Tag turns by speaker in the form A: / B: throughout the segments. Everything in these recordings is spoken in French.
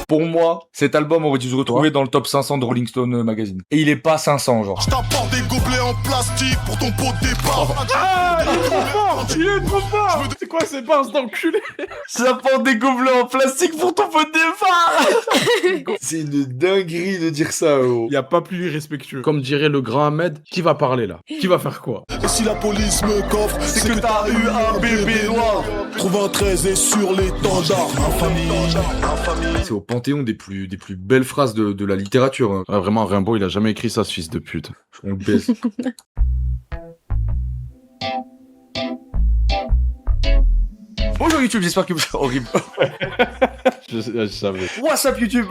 A: Pour moi, cet album aurait dû se retrouver dans le top 500 de Rolling Stone Magazine. Et il est pas 500, genre.
B: Je t'apporte des gobelets en plastique pour ton pot de départ.
C: Ah, il est trop fort. Il est trop fort. C'est quoi ces pinces d'enculé?
A: J'apporte des gobelets en plastique pour ton pot de départ. C'est une dinguerie de dire ça, oh.
C: Y a pas plus irrespectueux. Comme dirait le grand Ahmed, qui va parler là? Qui va faire quoi?
B: Et si la police me coffre,
A: C'est que t'as eu un bébé noir.
B: Trouve un 13 et sur l'étendard. Infamie.
A: C'est au panthéon des plus belles phrases de la littérature. Hein.
C: Ah, vraiment, Rimbaud, il a jamais écrit ça, ce fils de pute.
A: On le baisse. Bonjour YouTube, j'espère que vous... Horrible.
C: Je savais.
A: What's up YouTube?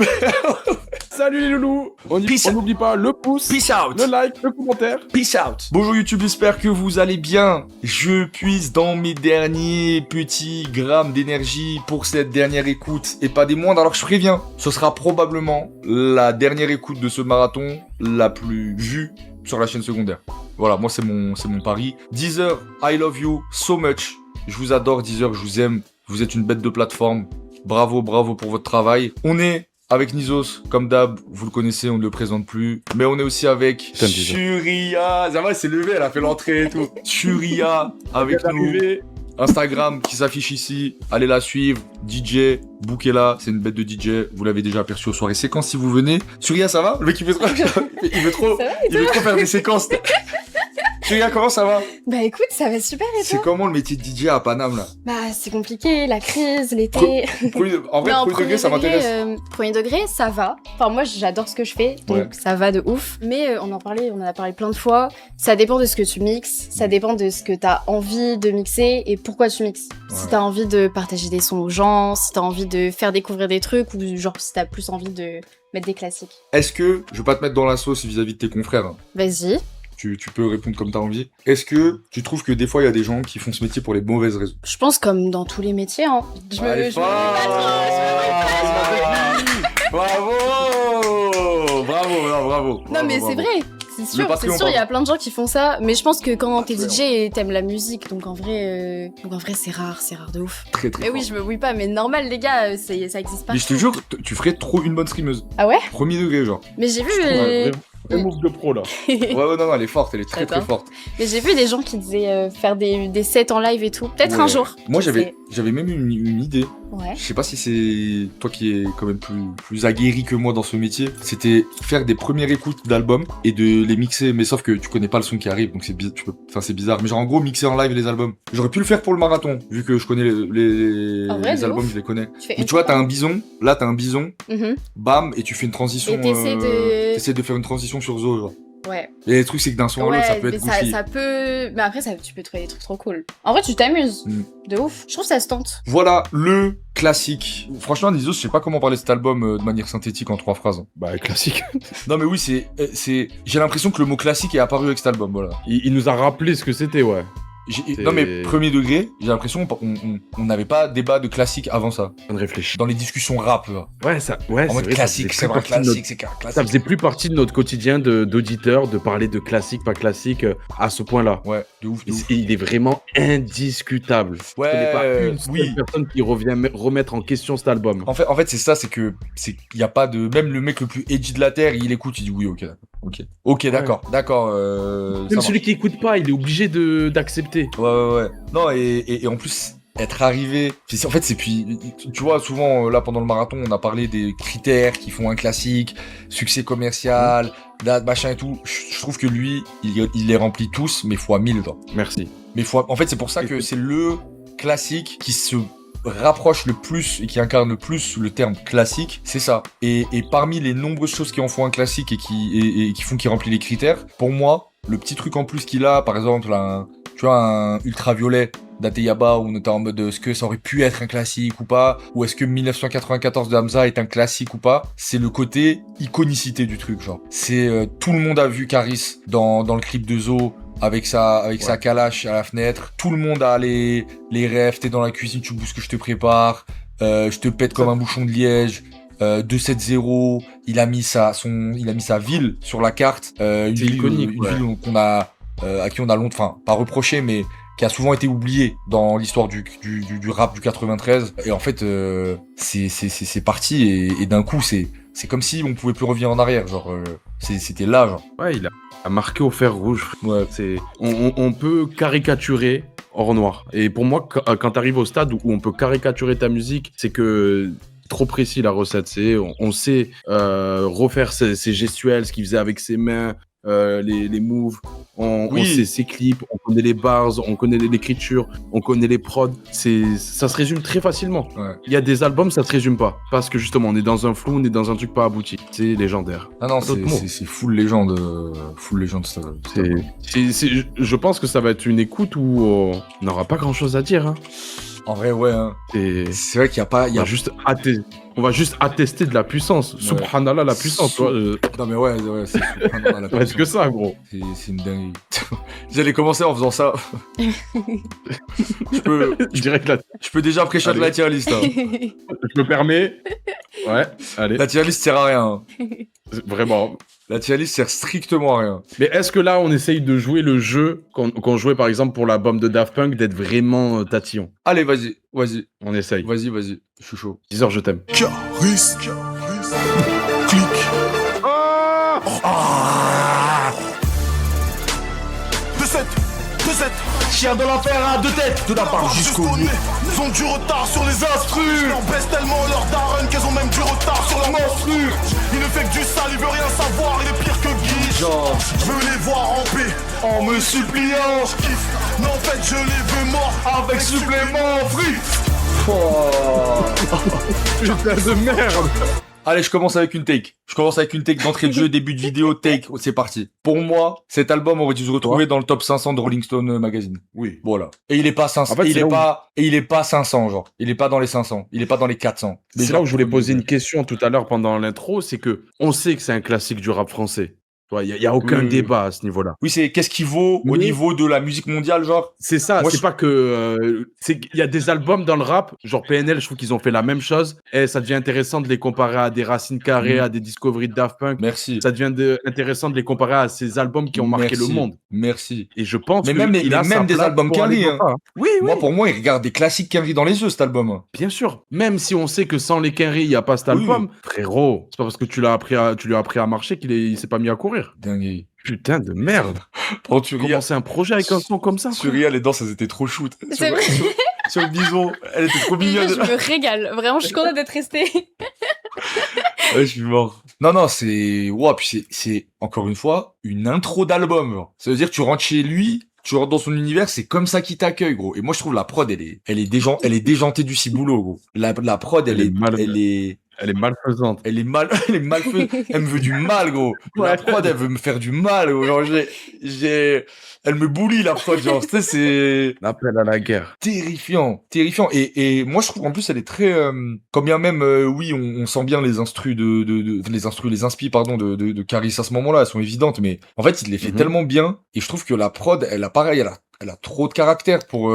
C: Salut les loulous. On
A: Peace.
C: n'oublie pas le pouce,
A: Peace out.
C: le like, le commentaire.
A: Peace out. Bonjour YouTube, j'espère que vous allez bien. Je puise dans mes derniers petits grammes d'énergie pour cette dernière écoute et pas des moindres. Alors je préviens, ce sera probablement la dernière écoute de ce marathon la plus vue sur la chaîne secondaire. Voilà, moi c'est mon pari. Deezer, I love you so much. Je vous adore Deezer, je vous aime. Vous êtes une bête de plateforme. Bravo pour votre travail. On est avec Nizos, comme d'hab, vous le connaissez, on ne le présente plus. Mais on est aussi avec Churia. Zama s'est levée, elle a fait l'entrée et tout. Churia avec nous. Instagram qui s'affiche ici. Allez la suivre. DJ, bouquez-la. C'est une bête de DJ. Vous l'avez déjà aperçu aux soirées séquences si vous venez. Churia, ça va? Le mec, il veut trop faire des séquences. Churia, comment ça va?
D: Bah écoute, ça va super et
A: C'est
D: toi?
A: comment le métier de DJ à Paname là?
D: Bah c'est compliqué, la crise, l'été.
A: En vrai,
D: Non,
A: premier degré, ça m'intéresse.
D: Premier degré, ça va. Enfin moi j'adore ce que je fais, donc
A: Ouais.
D: ça va de ouf. Mais on en a parlé plein de fois. Ça dépend de ce que tu mixes, ça dépend de ce que t'as envie de mixer et pourquoi tu mixes.
A: Ouais.
D: Si t'as envie de partager des sons aux gens, si t'as envie de faire découvrir des trucs ou genre si t'as plus envie de mettre des classiques.
A: Est-ce que, je veux pas te mettre dans la sauce vis-à-vis de tes confrères, hein.
D: Vas-y.
A: Tu peux répondre comme t'as envie. Est-ce que tu trouves que des fois il y a des gens qui font ce métier pour les mauvaises raisons?
D: Je pense comme dans tous les métiers. Hein. Je me
A: Allez,
D: mets pas
A: Bravo.
D: Non mais c'est vrai, c'est sûr, il y a plein de gens qui font ça, mais je pense que quand t'es DJ et t'aimes la musique, donc en vrai c'est rare de ouf.
A: Très très
D: Mais
A: fort.
D: oui, je me bouille pas, mais normal les gars, ça existe pas.
A: Mais je te jure, tu ferais trop une bonne streameuse.
D: Ah ouais?
A: Premier degré, genre.
D: Mais j'ai vu,
C: Vrai move de pro là.
A: Ouais, non, elle est forte, elle est très très
D: Attends.
A: forte.
D: mais j'ai vu des gens qui disaient faire des sets en live et tout. Peut-être un
A: Ouais.
D: jour.
A: Moi
D: Je sais.
A: j'avais même une idée.
D: Ouais.
A: Je sais pas si c'est toi qui es quand même plus aguerri que moi dans ce métier. C'était faire des premières écoutes d'albums et de les mixer, mais sauf que tu connais pas le son qui arrive, donc c'est bizarre. Mais genre en gros mixer en live les albums. J'aurais pu le faire pour le marathon, vu que je connais
D: En vrai,
A: les
D: de
A: albums,
D: ouf.
A: je les connais.
D: Tu fais
A: Mais tu vois, t'as un bison, là t'as un bison,
D: Mhm.
A: bam, et tu fais une transition.
D: Et t'essaies
A: de faire une transition sur Zo, genre.
D: Ouais.
A: Et le truc c'est que d'un son à l'autre ça peut
D: mais
A: être goofy.
D: ça peut. Mais après, tu peux trouver des trucs trop cool. En vrai, tu t'amuses. De ouf. Je trouve que ça se tente.
A: Voilà le classique. Franchement, Nizos, je sais pas comment parler de cet album de manière synthétique en 3 phrases.
C: Bah, classique.
A: Non mais oui, j'ai l'impression que le mot classique est apparu avec cet album, voilà.
C: Il nous a rappelé ce que c'était, ouais.
A: Non mais premier degré, j'ai l'impression on n'avait pas débat de classique avant ça.
C: On réfléchit.
A: Dans les discussions rap, là.
C: Ouais,
A: En mode classique, c'est vrai, classique, c'est classique.
C: Ça faisait plus partie de notre quotidien d'auditeur de parler de classique, pas classique à ce point-là.
A: Ouais, de ouf.
C: Il est vraiment indiscutable.
A: Ouais,
C: Je connais pas une seule personne qui revient remettre en question cet album.
A: En fait, c'est ça, il y a pas de, même le mec le plus edgy de la terre, il écoute, il dit oui, ok, d'accord.
C: Même celui qui écoute pas, il est obligé d'accepter.
A: Ouais. Non, et en plus, être arrivé. En fait, c'est puis. Tu vois, souvent, là, pendant le marathon, on a parlé des critères qui font un classique, succès commercial, date, machin et tout. Je trouve que lui, il les remplit tous, mais fois 1000, quoi.
C: Merci.
A: En fait, c'est pour ça que c'est le classique qui se rapproche le plus et qui incarne le plus le terme classique, c'est ça. Et parmi les nombreuses choses qui en font un classique et qui font qu'il remplit les critères, pour moi, le petit truc en plus qu'il a, par exemple, un ultraviolet d'Ateyaba où on était en mode est-ce que ça aurait pu être un classique ou pas, ou est-ce que 1994 de Hamza est un classique ou pas, c'est le côté iconicité du truc, genre. C'est tout le monde a vu Caris dans le clip de Zo avec sa calache à la fenêtre, tout le monde a les rêves, t'es dans la cuisine, tu bouges ce que je te prépare, je te pète comme un bouchon de liège. 270, il a mis sa ville sur la carte, une ville
C: iconique,
A: une ville qu'on a à qui on a longtemps, enfin pas reproché, mais qui a souvent été oublié dans l'histoire du rap du 93. Et en fait, c'est parti et d'un coup, c'est comme si on pouvait plus revenir en arrière. Genre, c'était là, genre.
C: Ouais, il a marqué au fer rouge.
A: Ouais.
C: On peut caricaturer hors noir. Et pour moi, quand t'arrives au stade où on peut caricaturer ta musique, c'est que trop précis la recette. On sait refaire ses gestuels, ce qu'il faisait avec ses mains, les moves. On sait ses clips, on connaît les bars, on connaît l'écriture, on connaît les prods. Ça se résume très facilement.
A: Ouais.
C: Il y a des albums, ça se résume pas. Parce que justement, on est dans un flou, on est dans un truc pas abouti. C'est légendaire.
A: Ah non, c'est full légende. Full légende, ça.
C: Je pense que ça va être une écoute où on n'aura pas grand chose à dire. Hein.
A: En vrai, ouais. Hein. C'est vrai qu'il n'y a pas...
C: On va juste attester de la puissance. Ouais. Subhanallah, la puissance.
A: Non mais ouais, c'est subhanallah, la puissance.
C: Ouais, c'est que ça, gros.
A: C'est une dinguerie. J'allais commencer en faisant ça. Je peux déjà prêcher de la tier list. Hein.
C: Je me permets. Ouais, allez.
A: La tier list sert à rien.
C: Vraiment.
A: La tier list sert strictement à rien.
C: Mais est-ce que là, on essaye de jouer le jeu qu'on jouait par exemple pour l'album de Daft Punk, d'être vraiment tatillon?
A: Allez, vas-y.
C: On essaye.
A: Vas-y, je suis chaud.
C: 10 heures, je t'aime.
B: Caris. Clic. De 7.
A: Chien de l'enfer à deux têtes. De la part jusqu'au nez.
B: Ils ont du retard sur les instrus. Ils baissent tellement leur daronne qu'elles ont même du retard sur leur menstru. Il ne fait que du sale, il veut rien savoir, il est pire que Guy.
A: Genre,
B: je veux les voir en paix
A: en me suppliant.
B: Je kiffe, mais en fait je les veux morts
A: avec supplément free.
C: Putain de merde.
A: Allez, je commence avec une take. D'entrée de jeu, début de vidéo, take. C'est parti. Pour moi, cet album aurait dû se retrouver dans le top 500 de Rolling Stone Magazine.
C: Oui.
A: Voilà. Et il est pas 500. En fait, il est pas 500, genre. Il est pas dans les 500. Il est pas dans les 400.
C: Mais c'est là où je voulais poser une question tout à l'heure pendant l'intro, c'est que on sait que c'est un classique du rap français. Il y a aucun débat à ce niveau-là.
A: Oui, c'est qu'est-ce qui vaut au niveau de la musique mondiale, genre.
C: C'est ça, moi, c'est pas que... il y a des albums dans le rap, genre PNL, je trouve qu'ils ont fait la même chose, et ça devient intéressant de les comparer à des Racine Carré, à des Discovery de Daft Punk.
A: Merci.
C: Ça devient intéressant de les comparer à ces albums qui ont marqué le monde.
A: Merci.
C: Et je pense
A: mais même des albums Carré, hein.
C: Oui.
A: Moi, pour moi, il regarde des classiques Carré dans les yeux, cet album.
C: Bien sûr. Même si on sait que sans les Carré, il n'y a pas cet album, frérot, c'est pas parce que tu lui as appris à marcher qu'il s'est pas mis à courir.
A: Dingue.
C: Putain de merde.
A: Tu
C: commencer un projet avec un son comme ça.
A: Tu regardes les danses, elles étaient trop shoot.
D: C'est vrai.
A: Sur le bison, elle était trop mignonne.
D: Je me régale. Vraiment, je suis contente d'être restée.
A: Ouais, je suis mort. Non, c'est... Ouah, puis c'est, encore une fois, une intro d'album. Genre. Ça veut dire que tu rentres chez lui, tu rentres dans son univers, c'est comme ça qu'il t'accueille, gros. Et moi, je trouve la prod, elle est déjantée du ciboulot, gros. La prod, elle est
C: malfaisante.
A: Elle est malfaisante. Elle me veut du mal, gros. La prod, elle veut me faire du mal, gros. Genre, elle me bully, la prod. Genre, tu sais, c'est...
C: L'appel à la guerre.
A: Terrifiant. Et moi, je trouve, en plus, elle est très, quand bien même, oui, on sent bien les inspi, de Caris à ce moment-là, elles sont évidentes, mais en fait, il les fait tellement bien. Et je trouve que la prod, elle a trop de caractère pour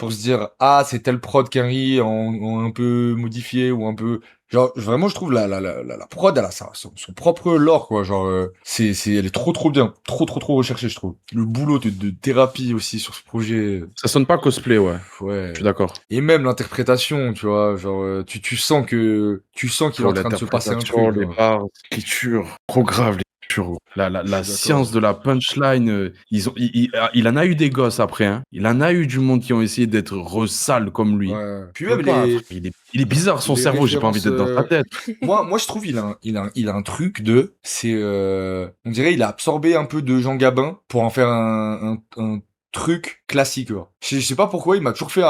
A: se dire, ah, c'est telle prod Carrie en un peu modifié ou un peu, genre, vraiment, je trouve la prod, elle a son propre lore, quoi, genre, elle est trop bien. Trop recherchée, je trouve. Le boulot de thérapie aussi sur ce projet.
C: Ça sonne pas cosplay, ouais.
A: Ouais.
C: Je suis d'accord.
A: Et même l'interprétation, tu vois, genre, tu sens qu'il est en train de se passer un truc.
C: Les bars, l'écriture, trop grave, la science de la punchline, il en a eu des gosses après, hein. Il en a eu du monde qui ont essayé d'être resales comme lui.
A: Ouais. Puis même
C: il est bizarre son cerveau, j'ai pas envie d'être dans sa tête.
A: Moi je trouve il a un truc de, c'est on dirait il a absorbé un peu de Jean Gabin pour en faire un truc classique. Je sais pas pourquoi il m'a toujours fait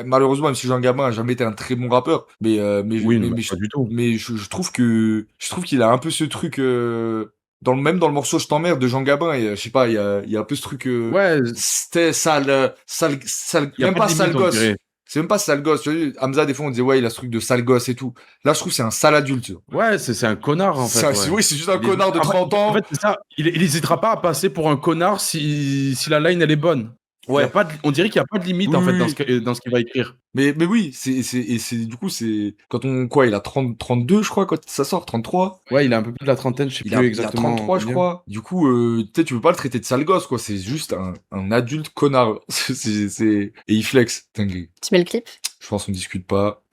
A: malheureusement, même si Jean Gabin a jamais été un très bon rappeur, mais
C: pas du tout.
A: Mais je trouve qu'il a un peu ce truc dans le morceau Je t'emmerde de Jean Gabin, et je sais pas, il y a un peu ce truc c'était sale même pas sale gosse. C'est même pas sale gosse, tu vois. Hamza, des fois, on disait, ouais, il a ce truc de sale gosse et tout. Là, je trouve que c'est un sale adulte, tu vois.
C: Ouais, c'est un connard, en fait.
A: Oui, c'est juste un connard de 30 ans.
C: En fait, c'est ça. Il hésitera pas à passer pour un connard si la line, elle est bonne.
A: Ouais.
C: On dirait qu'il n'y a pas de limite, en fait, dans ce qu'il va écrire.
A: Mais oui, du coup, c'est, quand il a 32, je crois, quand ça sort, 33.
C: Ouais, il a un peu plus de la trentaine, je sais plus exactement.
A: Il a 33, je crois. Du coup, tu veux pas le traiter de sale gosse, quoi. C'est juste un adulte connard. Et il flex, dingue.
D: Tu mets le clip?
A: Je pense qu'on discute pas.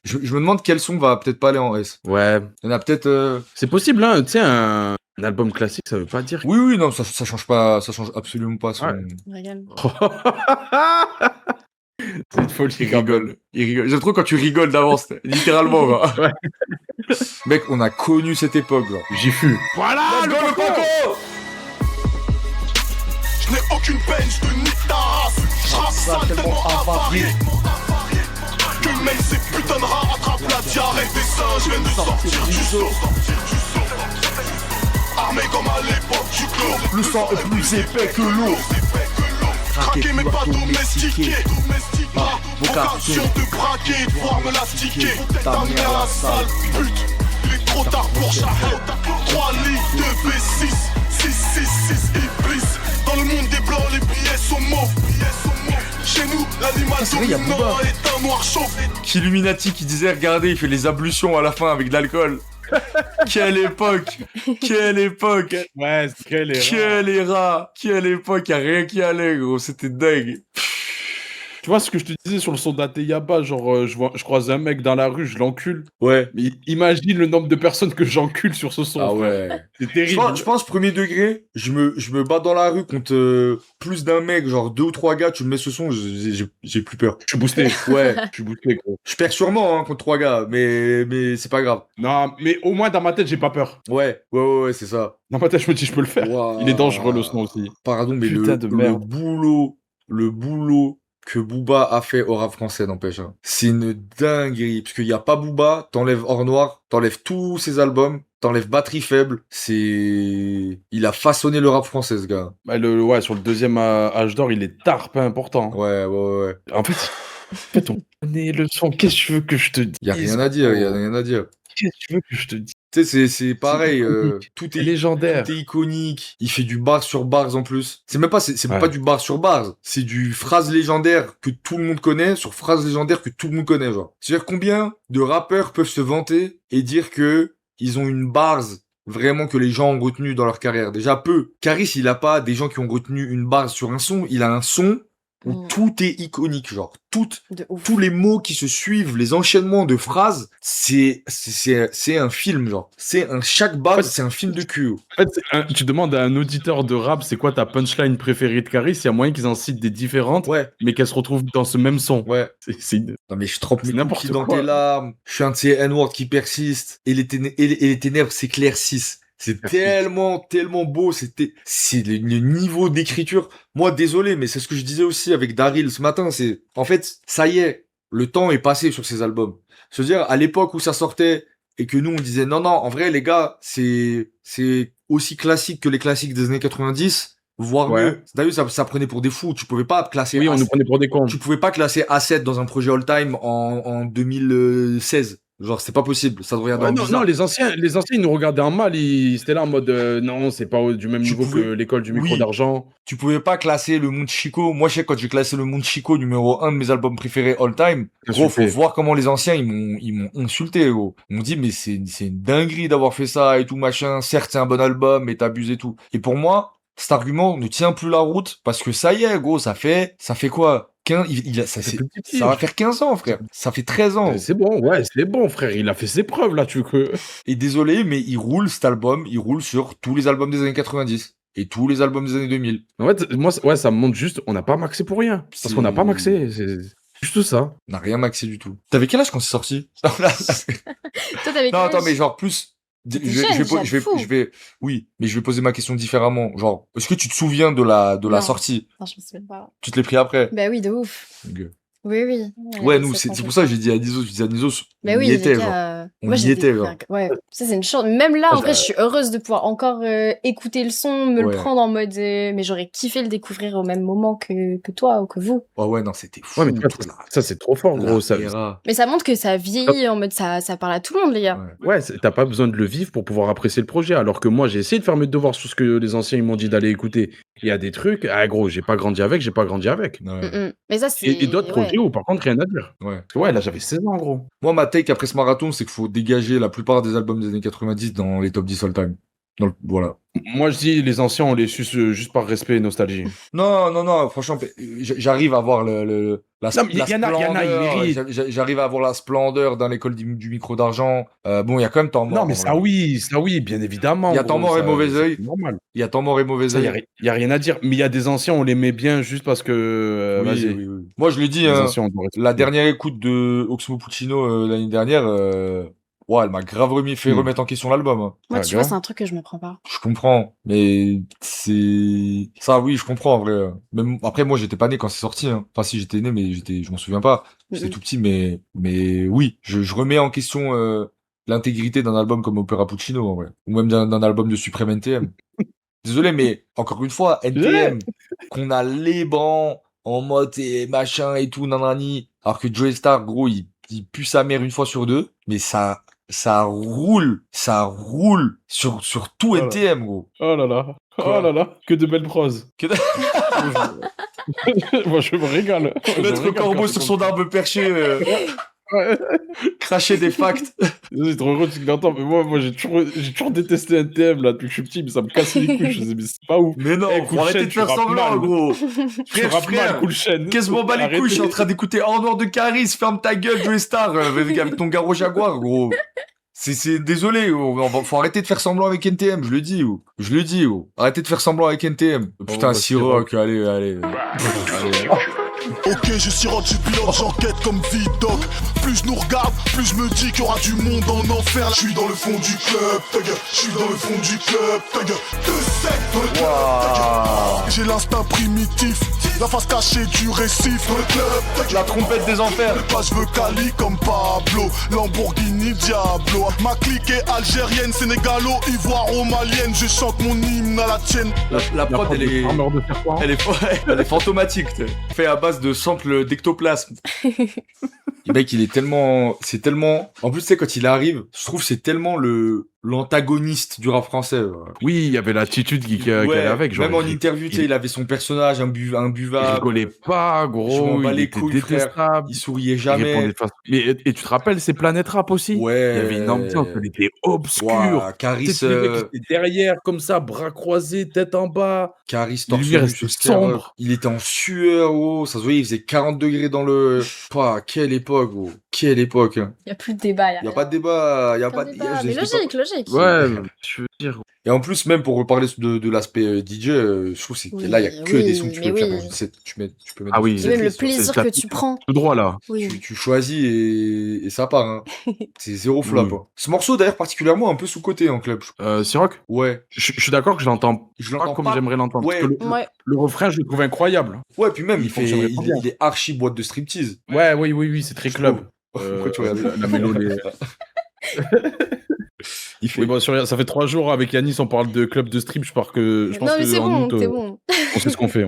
A: je me demande quel son va peut-être pas aller en S.
C: Ouais.
A: Il y en a peut-être...
C: C'est possible, hein, tu sais, un album classique, ça veut pas dire...
A: Oui, non, ça change pas, ça change absolument pas son...
D: Regarde.
C: C'est une folie.
A: Il rigole. J'aime trop quand tu rigoles d'avance, littéralement, quoi.
C: Ouais.
A: Mec, on a connu cette époque, genre.
C: J'y fus. Voilà,
A: le Paco.
B: Je n'ai aucune peine, je te nique ta race. Je rappe ça tellement avarié que même ces putains de rats attrapent la diarrhée des singes. Viennent de sortir du seau. Armé comme à l'époque du clos.
A: Le sang est plus épais que l'eau.
B: Craquer mais pas domestiquer. Vocation de braquer, de pouvoir me l'astiquer. T'amener à la salle, pute. Il est trop tard pour Shahid. 3 litres de B6, 6, Iblis. Dans le monde des blancs, les billets sont mauves. Chez nous, l'animal dominant est un noir chauve.
A: Qu'Illuminati qui disait, regardez, il fait les ablutions à la fin avec de l'alcool. Quelle époque! Quelle époque!
C: Ouais, c'est
A: Quelle époque! Y'a rien qui allait, gros. C'était dingue.
C: Tu vois ce que je te disais sur le son d'Ateyaba, genre je croise un mec dans la rue, je l'encule.
A: Ouais.
C: Mais imagine le nombre de personnes que j'encule sur ce son.
A: Ah
C: frère.
A: ouais.
C: C'est terrible.
A: Je pense, premier degré, je me bats dans la rue contre plus d'un mec, genre 2 ou 3 gars, tu me mets ce son, j'ai plus peur.
C: Je suis boosté.
A: Ouais.
C: Je suis boosté, gros.
A: Je perds sûrement contre 3 gars, mais c'est pas grave.
C: Non, mais au moins dans ma tête, j'ai pas peur.
A: Ouais, c'est ça.
C: Dans ma tête, je me dis, je peux le faire.
A: Wow.
C: Il est dangereux, le son aussi.
A: Pardon, mais
C: Putain de merde.
A: le boulot que Booba a fait au rap français, n'empêche. Hein. C'est une dinguerie. Parce qu'il y a pas Booba, t'enlèves Or Noir, t'enlèves tous ses albums, t'enlèves Batterie Faible. Il a façonné le rap français, ce gars.
C: Bah, sur le deuxième âge d'or, il est tard, pas important.
A: Ouais.
C: En fait, on connaît le son. Qu'est-ce que tu veux que je te dise?
A: Y a rien à dire.
C: Qu'est-ce que tu veux que je te dise?
A: Tu sais, c'est pareil, tout est
C: légendaire.
A: Tout est iconique. Il fait du bar sur bars en plus. C'est même pas du bar sur bars. C'est du phrase légendaire que tout le monde connaît sur phrase légendaire que tout le monde connaît, genre. C'est-à-dire combien de rappeurs peuvent se vanter et dire que ils ont une bars vraiment que les gens ont retenu dans leur carrière? Déjà peu. Caris, il a pas des gens qui ont retenu une bars sur un son. Il a un son où tout est iconique, genre. Tous les mots qui se suivent, les enchaînements de phrases, c'est un film, genre. Chaque base, c'est un film de cul.
C: En fait, tu demandes à un auditeur de rap, c'est quoi ta punchline préférée de Caris? Il y a moyen qu'ils en citent des différentes, mais qu'elles se retrouvent dans ce même son.
A: Ouais. Non, mais je trempe mes cookies dans tes larmes. Je suis un de ces N-words qui persistent. Et les ténèbres s'éclaircissent. C'est tellement beau, c'est le niveau d'écriture. Moi, désolé, mais c'est ce que je disais aussi avec Daryl ce matin, en fait, ça y est, le temps est passé sur ces albums. Je veux dire, à l'époque où ça sortait, et que nous, on disait, non, en vrai, les gars, c'est aussi classique que les classiques des années 90, voire mieux. D'ailleurs, ça prenait pour des fous. Tu pouvais pas classer
C: on nous prenait pour des cons.
A: Tu pouvais pas classer A7 dans un projet all-time en 2016. Genre, c'est pas possible, ça devrait rien
C: non, les anciens, ils nous regardaient en mal, ils étaient là en mode, non, c'est pas du même niveau que l'école du micro d'argent.
A: Tu pouvais pas classer le Monde Chico. Moi, je sais, quand j'ai classé le Monde Chico numéro 1 de mes albums préférés all time, gros, faut voir comment les anciens, ils m'ont insulté, gros. Ils m'ont dit, mais c'est une dinguerie d'avoir fait ça et tout, machin. Certes, c'est un bon album, mais t'abuses et tout. Et pour moi, cet argument ne tient plus la route parce que ça y est, gros, ça fait quoi? Ça va faire 15 ans, frère. Ça fait 13 ans.
C: C'est bon, frère. Il a fait ses preuves, là, tu veux que...
A: Et désolé, mais cet album, il roule sur tous les albums des années 90. Et tous les albums des années 2000.
C: En fait, moi, ça me montre juste, on n'a pas maxé pour rien. Parce qu'on n'a pas maxé. C'est juste ça.
A: On n'a rien maxé du tout. T'avais quel âge quand c'est sorti?
D: Toi, t'avais quel âge?
A: Non, attends, mais genre plus... Oui, mais je vais poser ma question différemment. Genre, est-ce que tu te souviens de la sortie?
D: Non, je me souviens pas.
A: Tu te l'es pris après?
D: Bah oui, de ouf.
A: Okay.
D: Oui.
A: Ouais, nous, c'est pour ça que j'ai dit à Nizos,
D: mais oui,
A: y était, genre. On y était, genre.
D: Ouais, ça, c'est une chance. Même là, en vrai, je suis heureuse de pouvoir encore écouter le son, me le prendre en mode... mais j'aurais kiffé le découvrir au même moment que toi ou que vous.
A: Oh ouais, non, c'était fou.
C: Ouais, mais ça, c'est trop fort, gros.
D: Mais ça montre que ça vieillit en mode ça parle à tout le monde, les gars.
C: Ouais, t'as pas besoin de le vivre pour pouvoir apprécier le projet. Alors que moi, j'ai essayé de faire mes devoirs sur ce que les anciens ils m'ont dit d'aller écouter. Il y a des trucs, ah gros, j'ai pas grandi avec.
A: Ouais.
D: Mais ça, c'est.
C: Et d'autres projets où, par contre, rien à dire.
A: Ouais.
C: Parce que ouais, là, j'avais 16 ans, gros.
A: Moi, ma take après ce marathon, c'est qu'il faut dégager la plupart des albums des années 90 dans les top 10 all time. Voilà.
C: Moi, je dis, les anciens, on les suce juste par respect et nostalgie.
A: Non, franchement, j'arrive à voir la
C: Non, mais y en a,
A: splendeur.
C: ils méritent.
A: J'arrive à voir la splendeur dans l'école du micro d'argent. Bon, il y a quand même temps mort.
C: Non, mais ça oui, bien évidemment.
A: Il y a temps mort et mauvais œil.
C: C'est normal.
A: Il y a temps mort et mauvais
C: Ça,
A: œil.
C: y a rien à dire. Mais il y a des anciens, on les met bien juste parce que. Vas-y.
A: Oui. Moi, je le dis,
C: Les
A: hein,
C: anciens, on doit respecter.
A: la dernière écoute de Oxmo Puccino l'année dernière, ouais, elle m'a grave fait remettre en question l'album. Hein.
D: Moi,
C: Ah,
D: tu vois,
C: grave.
D: c'est un truc que je me prends pas.
A: Je comprends, mais c'est ça, oui, je comprends en vrai. Même après, moi, j'étais pas né quand c'est sorti. Hein. Enfin, si j'étais né, mais je m'en souviens pas. J'étais tout petit, mais oui, je remets en question l'intégrité d'un album comme Opera Puccino, en vrai, ou même d'un album de Supreme NTM. Désolé, mais encore une fois, NTM, qu'on a les bancs en mode et machin et tout, nanani, alors que Joey Star, gros, il pue sa mère une fois sur deux, mais ça roule sur tout
C: Voilà.
A: NTM, gros.
C: Oh là là.
A: Quoi
C: Oh là là. Que de belles proses.
A: Que de-
C: Moi, je me régale.
A: Maître Corbeau sur son arbre perché, cracher des facts.
C: C'est trop heureux de ce qu'il entend. Mais moi j'ai toujours détesté NTM là depuis que je suis petit, mais ça me casse les couilles. Je me disais, mais c'est pas ouf.
A: Mais non,
C: Eh,
A: faut
C: cool
A: arrêter
C: chaîne,
A: de faire
C: tu rappes
A: semblant,
C: mal.
A: gros.
C: Tu rappes mal, cool chaîne.
A: Qu'est-ce que m'en bat les couilles, je suis en train d'écouter Hors Noir de Caris, ferme ta gueule, Joey Star, avec ton Garo Jaguar, gros. C'est désolé, faut arrêter de faire semblant avec NTM, je le dis, arrêtez de faire semblant avec NTM. Putain,
C: bah,
A: Siroc, allez.
B: Ok, je sirote, je pilote, j'enquête comme Vidoc. Plus je nous regarde, plus je me dis qu'il y aura du monde en enfer. Je suis dans le fond du club, thug. Je suis dans le fond du club, thug. Deux secs dans le club, thug. J'ai l'instinct primitif, la face cachée du récif dans le club, thug.
A: La trompette des enfers.
B: Pas je veux Cali comme Pablo, Lamborghini Diablo. Ma clique est algérienne, sénégalo, ivoire ou malienne. Je chante mon hymne à la tienne.
A: La prod, elle est...
C: Armeur de fer quoi.
A: Elle est fantomatique, t'sais. Fait à base de samples d'ectoplasme. Le mec, c'est tellement, en plus, tu sais, quand il arrive, je trouve que c'est tellement l'antagoniste du rap français.
C: Oui, il y avait l'attitude qui allait avec.
A: Même en interview, tu sais, il avait son personnage
C: Il
A: imbuvable.
C: rigolait pas,
A: Je
C: gros.
A: m'en bats
C: Il
A: les
C: était
A: couilles, frère.
C: détestable.
A: Il souriait
C: Il
A: jamais.
C: répondait de façon- Et tu te rappelles, c'est Planète Rap aussi.
A: Ouais.
C: Il y avait une ambiance, elle était obscure.
A: Ouah, Caris,
C: Tu sais, le mec, il était derrière, comme ça, bras croisés, tête en bas.
A: Caris
C: Lui, il restait sombre.
A: Il était en sueur, oh. Ça se voyait, il faisait 40 degrés dans le... Pouah, quelle époque, gros. Quelle époque.
D: Il y a plus de débat.
A: Y a pas de débat. Y a
D: Aucun
A: pas de...
D: débat,
A: je
D: mais
A: sais pas.
D: logique.
C: Ouais, je veux dire.
A: Et en plus, même pour reparler de l'aspect DJ, je trouve que
D: Oui,
A: là, il y a que des sons que tu
D: mais
A: peux faire
D: oui.
A: dans une set. Tu peux mettre
C: Ah
A: dans
C: oui.
A: une
D: Et
A: set
D: même le
A: list, sur-
D: plaisir
C: c'est
D: que
C: tapis.
D: tu prends.
C: Tout droit, là.
D: Oui.
A: tu choisis et ça part. Hein. C'est zéro flop.
C: Oui.
A: Hein. Ce morceau, d'ailleurs, particulièrement un peu sous-côté en club.
C: Siroc,
A: Ouais.
C: je suis d'accord que je l'entends
A: Je
C: pas
A: l'entends
C: comme
A: pas.
C: j'aimerais l'entendre.
A: Ouais.
C: Parce que
D: Ouais.
C: le refrain, je le trouve incroyable.
A: Ouais, puis même,
C: Il fonctionnerait pas bien.
A: il est archi boîte de striptease.
C: Ouais, oui, c'est très
A: Je
C: club.
A: trouve. Pourquoi tu regardes
C: la mélodie.
A: Il fait...
C: Oui, bon, ça fait 3 jours avec Yanis, on parle de club de strip. Je pense
D: Non, mais
C: que
D: c'est
C: en
D: bon,
C: août,
D: c'est bon.
C: on sait ce qu'on fait.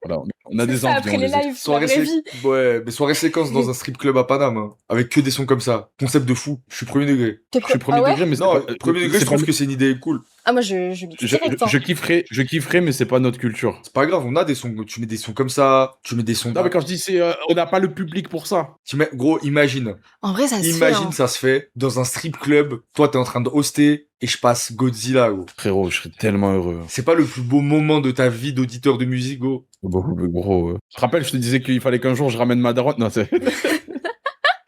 C: Voilà, on a des
D: Ça,
C: envies.
D: après
C: on
D: les
C: les a.
D: lives, la
A: Soirée
D: vraie vie.
A: Ouais, mais soirée séquence dans un strip club à Paname, hein, avec que des sons comme ça. Concept de fou. Je suis premier degré.
C: Je suis premier
D: Ah ouais
C: degré, mais c'est
A: Non,
C: pas-
A: premier degré, je
C: c'est
A: trouve
C: pas-
A: que c'est une idée cool.
D: Ah, moi, je mixe direct. Hein.
C: je kifferais, mais c'est pas notre culture.
A: C'est pas grave, on a des sons. Tu mets des sons comme ça, tu mets des sons.
C: Non, mais quand je dis on n'a pas le public pour ça.
A: Gros, imagine.
D: En vrai, ça se fait.
A: Imagine,
D: Hein.
A: ça se fait dans un strip club. Toi, t'es en train de hoster et je passe Godzilla, gros.
C: Frérot, je serais tellement heureux.
A: C'est pas le plus beau moment de ta vie d'auditeur de musique, gros.
C: Gros. Tu te rappelles, je te disais qu'il fallait qu'un jour je ramène ma daronne. Non, c'est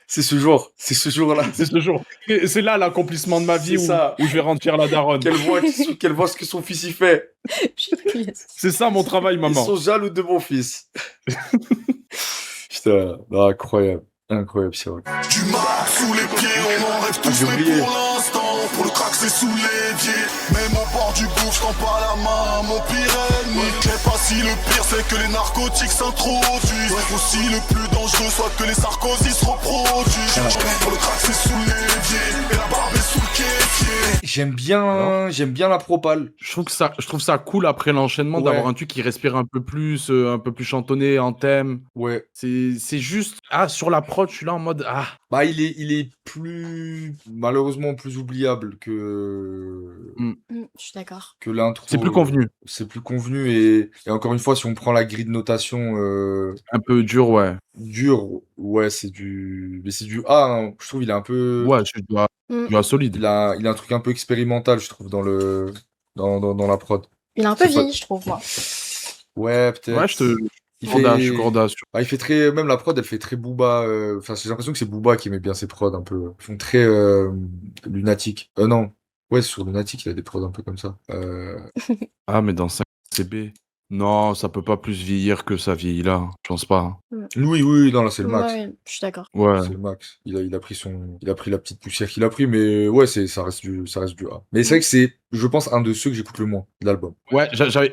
A: C'est ce jour. C'est ce jour-là.
C: c'est ce jour. Et c'est là l'accomplissement de ma vie
A: C'est
C: où,
A: ça.
C: où je vais rendre la daronne.
A: Qu'elle voit ce que son fils y fait.
C: C'est ça mon travail,
A: Ils
C: maman.
A: sont jaloux de mon fils. Putain, non, incroyable. Incroyable, c'est vrai.
B: Du mal sous les pieds, on en rêve tous,
A: j'ai
B: mais
A: oublié.
B: pour l'instant, pour le crack c'est sous l'évier. Même au bord du gouffre, je tends pas la main à mon pire ennemi. Je sais pas si le pire c'est que les narcotiques s'introduisent, ou si le plus dangereux soit que les Sarkozy se reproduisent. Pour le crack c'est sous l'évier, et la barbe est sous le caissier.
A: J'aime bien la propale.
C: Je trouve ça cool après l'enchaînement
A: Ouais.
C: d'avoir un truc qui respire un peu plus chantonné en thème.
A: Ouais.
C: C'est juste, sur la prod, je suis là en mode,
A: Bah, il est malheureusement plus oubliable
D: Je suis d'accord.
A: que l'intro.
C: c'est plus convenu.
A: C'est plus convenu et encore une fois, si on prend la grille de notation
C: Un peu dur, ouais.
A: dure, ouais, mais c'est du A, hein. Je trouve il est un peu,
C: Ouais, je dois solide.
A: il a un truc un peu expérimental, je trouve, dans la prod.
D: Il a un peu
A: C'est pas-
D: vieilli, je trouve, moi.
A: Ouais, peut-être.
C: Ouais, je
A: Il
C: je suis
A: fait,
C: corda.
A: il fait très, même la prod, elle fait très Booba. Enfin, j'ai l'impression que c'est Booba qui aimait bien ses prods un peu. Ils font très lunatique. Non. Ouais, sur Lunatic, il a des prods un peu comme ça.
C: Ah, mais dans 5 CB. Non, ça peut pas plus vieillir que ça vieillit là. Je pense pas.
A: Oui, non, là, c'est le max.
D: Ouais, je suis d'accord.
C: Ouais.
A: C'est le max. Il a pris la petite poussière qu'il a pris, mais ouais, ça reste du A. Mais c'est vrai que c'est, je pense, un de ceux que j'écoute le moins de l'album.
C: Ouais,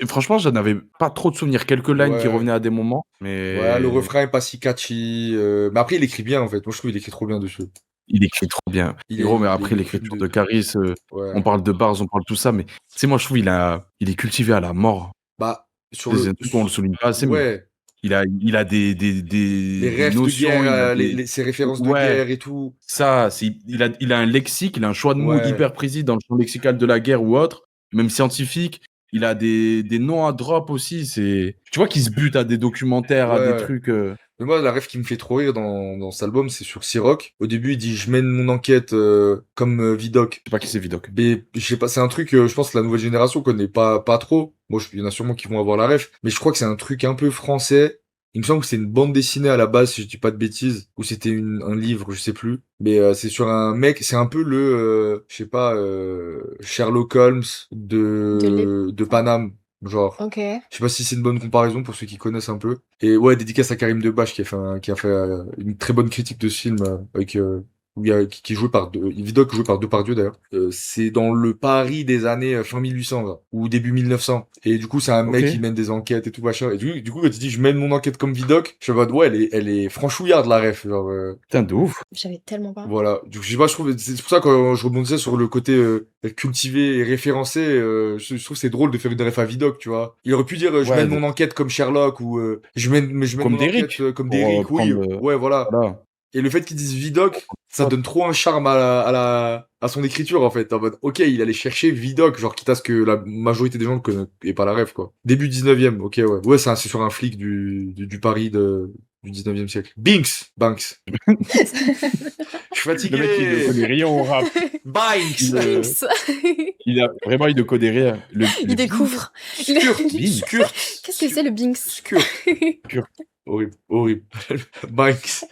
C: franchement, j'en avais pas trop de souvenirs. Quelques lines qui
A: Ouais.
C: revenaient à des moments, mais.
A: Ouais, le refrain est pas si catchy. Mais après, il écrit bien, en fait. Moi, je trouve qu'il écrit trop bien dessus.
C: Il écrit trop bien. Gros, mais après, l'écriture de Caris,
A: Ouais.
C: on parle de bars, on parle de tout ça, mais tu sais, moi, je trouve il est cultivé à la mort.
A: Bah, sur
C: C'est un truc qu'on le souligne pas assez, mais
A: ouais,
C: il a des
A: les rêves de
C: notions,
A: guerre, ses références de guerre et tout.
C: Ça, il a un lexique, il a un choix de mots
A: Ouais.
C: hyper précis dans le champ lexical de la guerre ou autre, même scientifique. Il a des noms à drop aussi. Tu vois qu'il se bute à des documentaires, à des
A: Ouais.
C: trucs.
A: Mais moi, la rêve qui me fait trop rire dans cet album, c'est sur Siroc. Au début, il dit je mène mon enquête comme Vidoc.
C: Je sais pas qui c'est Vidoc.
A: Mais je sais pas, c'est un truc, je pense que la nouvelle génération connaît pas trop. Moi, il y en a sûrement qui vont avoir la ref. Mais je crois que c'est un truc un peu français. Il me semble que c'est une bande dessinée à la base, si je dis pas de bêtises. Ou c'était un livre, je sais plus. Mais c'est sur un mec, c'est un peu je sais pas, Sherlock Holmes de Paname. Genre,
D: Ok.
A: je sais pas si c'est une bonne comparaison pour ceux qui connaissent un peu. Et ouais, dédicace à Karim Debache qui a fait une très bonne critique de ce film avec qui est joué par Vidoc joué par Depardieu d'ailleurs. C'est dans le Paris des années fin 1800 là, ou début 1900. Et du coup, c'est un mec
C: Ok.
A: qui mène des enquêtes et tout machin. Et du coup, quand il dit je mène mon enquête comme Vidoc, je suis en mode ouais, elle est franchouillarde la ref. Genre,
C: Putain, de ouf.
D: J'avais tellement pas.
A: voilà. Du coup, je sais pas, je trouve, c'est pour ça que quand je rebondissais sur le côté cultivé et référencé, je trouve que c'est drôle de faire une ref à Vidoc, tu vois. Il aurait pu dire je
C: Ouais,
A: mène mon enquête comme Sherlock ou je mène
C: Comme
A: mon
C: Derrick,
A: enquête comme
C: pour
A: Derrick, oui.
C: reprendre,
A: Ouais, voilà.
C: Voilà.
A: Et le fait qu'ils disent Vidoc, ça donne trop un charme à son écriture, en fait. En mode, ok, il allait chercher Vidoc, genre, quitte à ce que la majorité des gens ne connaissent pas la ref, quoi. Début 19e, ok, ouais. Ouais, c'est sur un flic du Paris du 19e siècle. Banks. Je suis fatigué.
C: Le mec, il ne connaît rien au rap.
A: Banks.
C: Vraiment, il ne connaît rien.
D: Il découvre.
A: Skurt.
D: Qu'est-ce que c'est le Binks?
A: Skurt. Horrible. Banks.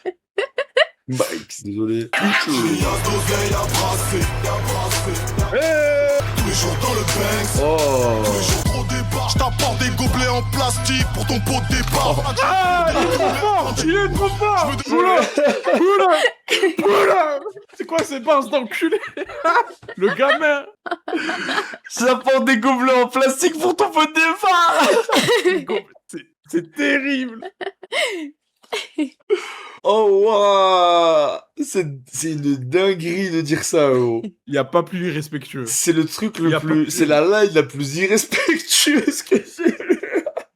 A: Désolé.
B: Tous les jours dans le Banks.
A: Oh.
B: Tous les jours trop départ. Je t'apporte des gobelets en plastique pour ton pot de départ.
C: Il est trop fort. Oula. C'est quoi ces pinces d'enculé? Le gamin.
A: Ça porte des gobelets en plastique pour ton pot de départ.
C: C'est terrible.
A: Oh waouh. C'est une dinguerie de dire ça, oh.
C: Il n'y a pas plus irrespectueux.
A: C'est le truc
C: Y a pas plus.
A: c'est la line la plus irrespectueuse que j'ai vue.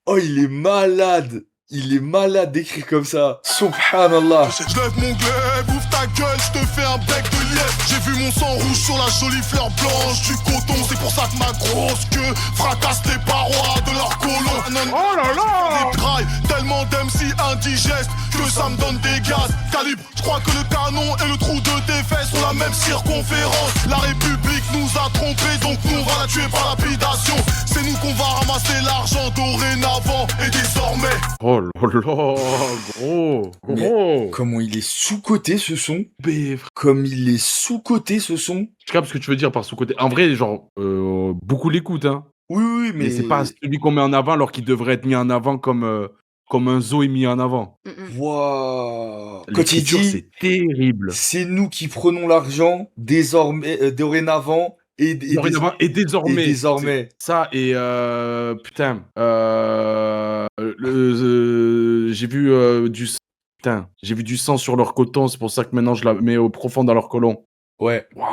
A: Oh, il est malade. Il est malade d'écrire comme ça. Subhanallah.
B: Je lève mon glaive, ouvre ta gueule, je te fais un bec de lièvre. J'ai vu mon sang rouge sur la jolie fleur blanche du coton. C'est pour ça que ma grosse queue fracasse les parois de leur colon.
C: Oh là là.
B: Des trailles, tellement d'MC indigestes que ça me donne des gaz. Calibre, je crois que le canon et le trou de tes fesses ont la même circonférence. La République nous a trompés, donc nous on va la tuer par lapidation. C'est nous qu'on va ramasser l'argent dorénavant et désormais.
C: Oh là là, gros.
A: Comment il est sous-coté ce son.
C: B,
A: Comme il est sous-coté ce son.
C: Je capte ce que tu veux dire par sous-côté. En vrai, genre, beaucoup l'écoutent, hein.
A: Oui,
C: Mais c'est pas celui qu'on met en avant alors qu'il devrait être mis en avant comme un zoo est mis en avant.
A: Waouh. Quand il
C: L'écriture,
A: dit
C: c'est terrible.
A: c'est nous qui prenons l'argent désormais, dorénavant et
C: Dorénavant et désormais.
A: Et désormais.
C: Ça et putain. J'ai vu j'ai vu du sang sur leur coton. C'est pour ça que maintenant je la mets au profond dans leur colon.
A: Ouais.
C: Waouh.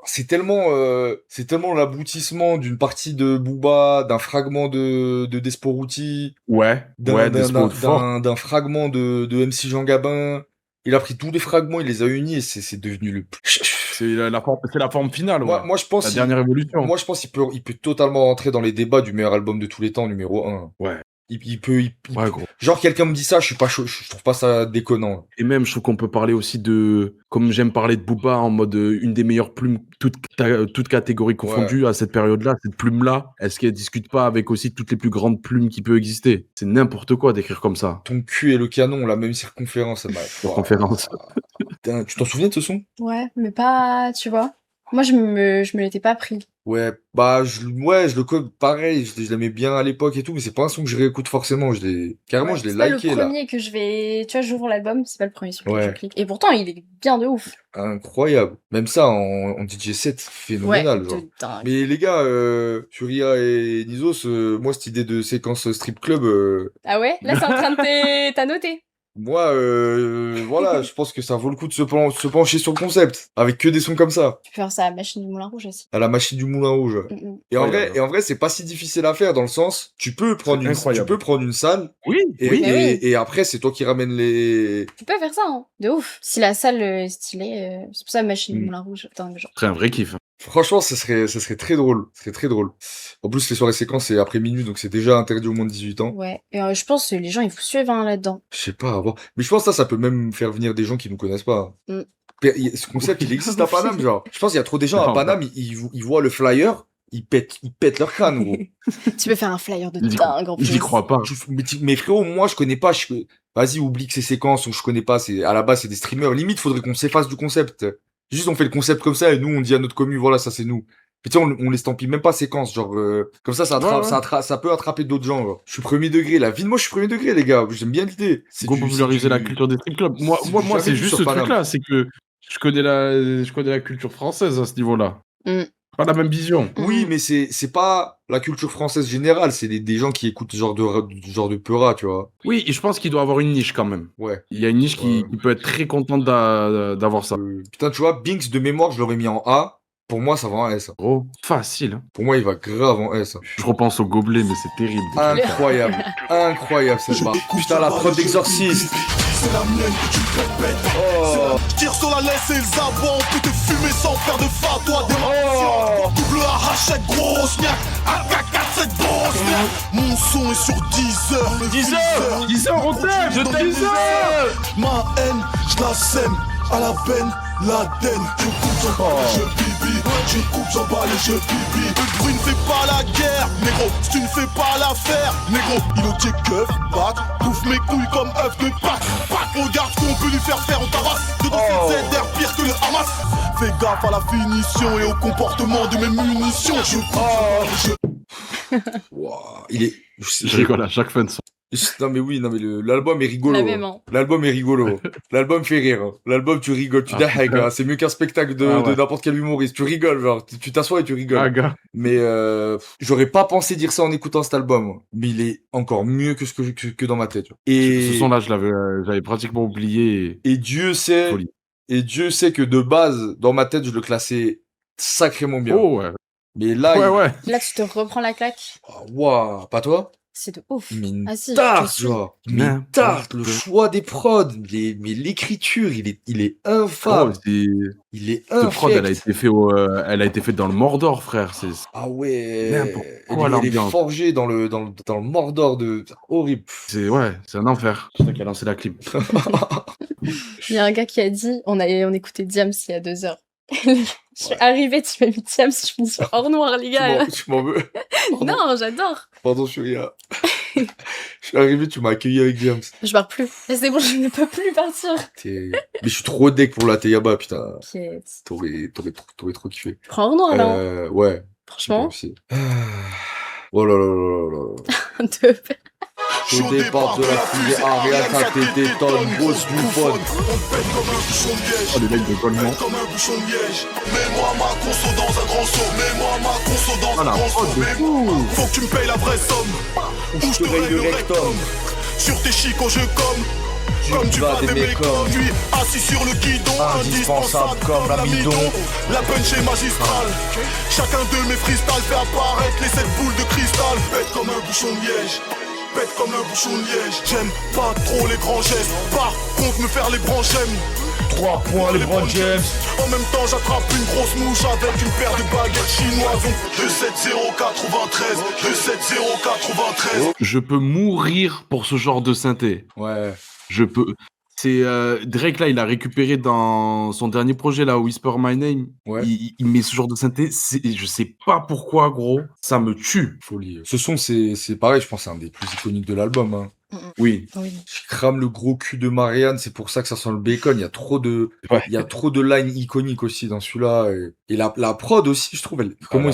A: c'est tellement l'aboutissement d'une partie de Booba, d'un fragment de Desporuti,
C: Ouais, Despo fort.
A: d'un fragment de MC Jean Gabin. Il a pris tous les fragments, il les a unis et c'est devenu le plus.
C: C'est la forme finale, ouais.
A: Moi, je pense
C: La dernière évolution.
A: Moi, je pense qu'il peut totalement rentrer dans les débats du meilleur album de tous les temps, numéro 1.
C: Ouais.
A: Il peut.
C: Ouais, gros.
A: Genre, quelqu'un me dit ça, je suis pas chaud, je trouve pas ça déconnant.
C: Et même, je trouve qu'on peut parler aussi de, comme j'aime parler de Booba, en mode une des meilleures plumes, toutes catégories confondues à cette période-là, cette plume-là, est-ce qu'elle discute pas avec aussi toutes les plus grandes plumes qui peuvent exister? C'est n'importe quoi d'écrire comme ça.
A: Ton cul et le canon ont la même circonférence, ça m'a.
C: Circonférence.
A: Putain, tu t'en souviens de ce son?
D: Ouais, mais pas, tu vois. Moi, je me l'étais pas pris.
A: Ouais, bah, je le code pareil, je l'aimais bien à l'époque et tout, mais c'est pas un son que je réécoute forcément, je l'ai liké, là.
D: C'est pas le premier que je vais, tu vois, j'ouvre l'album, c'est pas le premier sur lequel je clique. Et pourtant, il est bien de ouf.
A: Incroyable. Même ça, en DJ set, phénoménal, genre.
D: Dingue.
A: Mais les gars, Furia et Nizos, moi, cette idée de séquence strip club,
D: Ah ouais? Là, c'est en train de t'as noté.
A: moi, voilà, je pense que ça vaut le coup de se pencher sur le concept, avec que des sons comme ça.
D: Tu peux faire ça à la machine du Moulin Rouge aussi.
A: À la machine du Moulin Rouge. Et en vrai, c'est pas si difficile à faire, dans le sens, tu peux prendre une salle.
C: Oui,
A: et après, c'est toi qui ramènes les...
D: Tu peux faire ça, hein. De ouf. Si la salle est stylée, c'est pour ça la machine du Moulin Rouge. Putain, genre.
C: C'est un vrai kiff.
A: Franchement, ça serait très drôle. Ce serait très drôle. En plus, les soirées séquences, c'est après minuit, donc c'est déjà interdit aux moins de 18 ans.
D: Ouais. Et je pense que les gens, ils vous suivent là-dedans.
A: Je sais pas, voir. Mais je pense que ça peut même faire venir des gens qui nous connaissent pas. Ce concept, il existe à Paname, genre. Je pense qu'il y a trop des gens à Paname, ils voient le flyer, ils pètent leur crâne, gros.
D: Tu peux faire un flyer de dingue, en plus.
C: J'y crois pas.
A: Mais frérot, moi, je connais pas, vas-y, oublie que ces séquences, je connais pas, à la base, c'est des streamers. Limite, faudrait qu'on s'efface du concept. Juste, on fait le concept comme ça, et nous, on dit à notre commu, voilà, ça, c'est nous. Puis tu sais, on l'estampille même pas séquence, genre, comme ça ça peut attraper d'autres gens, genre. Je suis premier degré, la vie de moi, je suis premier degré, les gars. J'aime bien l'idée.
C: Go populariser la culture des strip clubs. Moi, c'est juste ce truc-là, c'est que je connais la culture française à ce niveau-là. Pas la même vision.
A: Oui, mais c'est pas la culture française générale, c'est des gens qui écoutent ce genre de peura, tu vois.
C: Oui, et je pense qu'il doit avoir une niche quand même.
A: Ouais.
C: Il y a une niche qui peut être très contente d'avoir ça.
A: Putain, tu vois, Binks de mémoire, je l'aurais mis en A. Pour moi, ça va en S.
C: Oh, facile.
A: Pour moi, il va grave en S.
C: Je repense au gobelet, mais c'est terrible.
A: Incroyable. Incroyable cette barre. Putain, la prod d'Exorciste.
B: C'est la mienne que tu répètes. Je tire sur la laisse et les abois. On peut te fumer sans faire de fatwa. Double arrachette, grosse niaque. AK-47, grosse niaque. Mon son est sur 10 heures.
C: 10 heures, on t'aime. Je t'aime 10 heures.
B: Ma haine, je la sème. À la peine, la den. Je coupe, j'en parle et je bibi. Je coupe, j'en parle et je bibi. Le bruit ne fait pas la guerre, négro. Si tu ne fais pas l'affaire, négro. Il au keuf, bac. Bouffe mes couilles comme œuf de Pâques. Regarde ce qu'on peut lui faire, on tabasse. Dedans c'est ZR pire que le Hamas. Fais gaffe à la finition et au comportement de mes munitions. Je coupe,
C: Je rigole à chaque fin de son.
A: Non mais l'album est rigolo. L'album est rigolo. L'album fait rire. L'album tu rigoles, tu dis c'est mieux qu'un spectacle de n'importe quel humoriste. Tu rigoles, genre tu t'assois et tu rigoles. Mais j'aurais pas pensé dire ça en écoutant cet album. Mais il est encore mieux que dans ma tête. Et
C: ce son-là, j'avais pratiquement oublié.
A: Et Dieu sait que de base dans ma tête je le classais sacrément bien.
C: Oh ouais.
A: Mais là
D: là tu te reprends la claque.
A: Waouh, pas toi?
D: C'est de ouf.
A: Mais tarte, genre. Mais tarte, le choix des prods, mais l'écriture, il est infâme.
C: Oh,
A: il est infâme.
C: Cette prod, elle a été faite dans le Mordor, frère.
A: Ah ouais.
C: N'importe quoi,
A: elle est forgée dans le Mordor horrible.
C: C'est un enfer. C'est ça qui a lancé la clim.
D: Il y a un gars qui a dit, on écoutait Diams il y a 2 heures. Je suis arrivée, tu m'as mis Diams, je me dis hors noir, les gars.
A: Tu m'en veux?
D: Non, j'adore.
A: Pardon, Furia. Je suis arrivé, tu m'as accueilli avec Diams.
D: Je pars plus. C'est bon, je ne peux plus partir.
A: Mais je suis trop deck pour la Teyaba, putain.
D: T'aurais
A: trop kiffé.
D: Prends hors noir, là.
A: Ouais.
D: Franchement.
A: Oh là là là là là. Au départ de la fusée Ariane, ça t'étonne, grosse bouffonne.
C: Oh, les mecs de Goldman.
B: Mets-moi ma conso dans un grand saut. Mets-moi ma conso dans un grand saut. Faut que tu me payes la vraie somme.
A: Ou je te raye le rectum.
B: Sur tes chicots, je comme. Comme tu vas d'aimer comme lui, assis sur le guidon, indispensable comme l'amidon. La punch est magistrale. Chacun de mes freestyles fait apparaître les 7 boules de cristal. Pète comme un bouchon de liège. Pète comme un bouchon de liège. J'aime pas trop les grands gestes. Par contre me faire les branches j'aime.
A: 3 points LeBron James.
B: En même temps j'attrape une grosse mouche avec une paire de baguettes chinoises. 27093, 27093.
C: Je peux mourir pour ce genre de synthé.
A: Ouais.
C: Je peux. C'est Drake là, il a récupéré dans son dernier projet là, Whisper My Name.
A: Ouais.
C: Il met ce genre de synthé. Je sais pas pourquoi, gros. Ça me tue.
A: Folie. Ce son, c'est pareil, je pense, c'est un des plus iconiques de l'album. Hein.
C: Oui.
D: Oui.
A: Je crame le gros cul de Marianne, c'est pour ça que ça sent le bacon. Il y a trop de,
C: Ouais.
A: il y a trop de lines iconiques aussi dans celui-là. Et la prod aussi, je trouve. Comment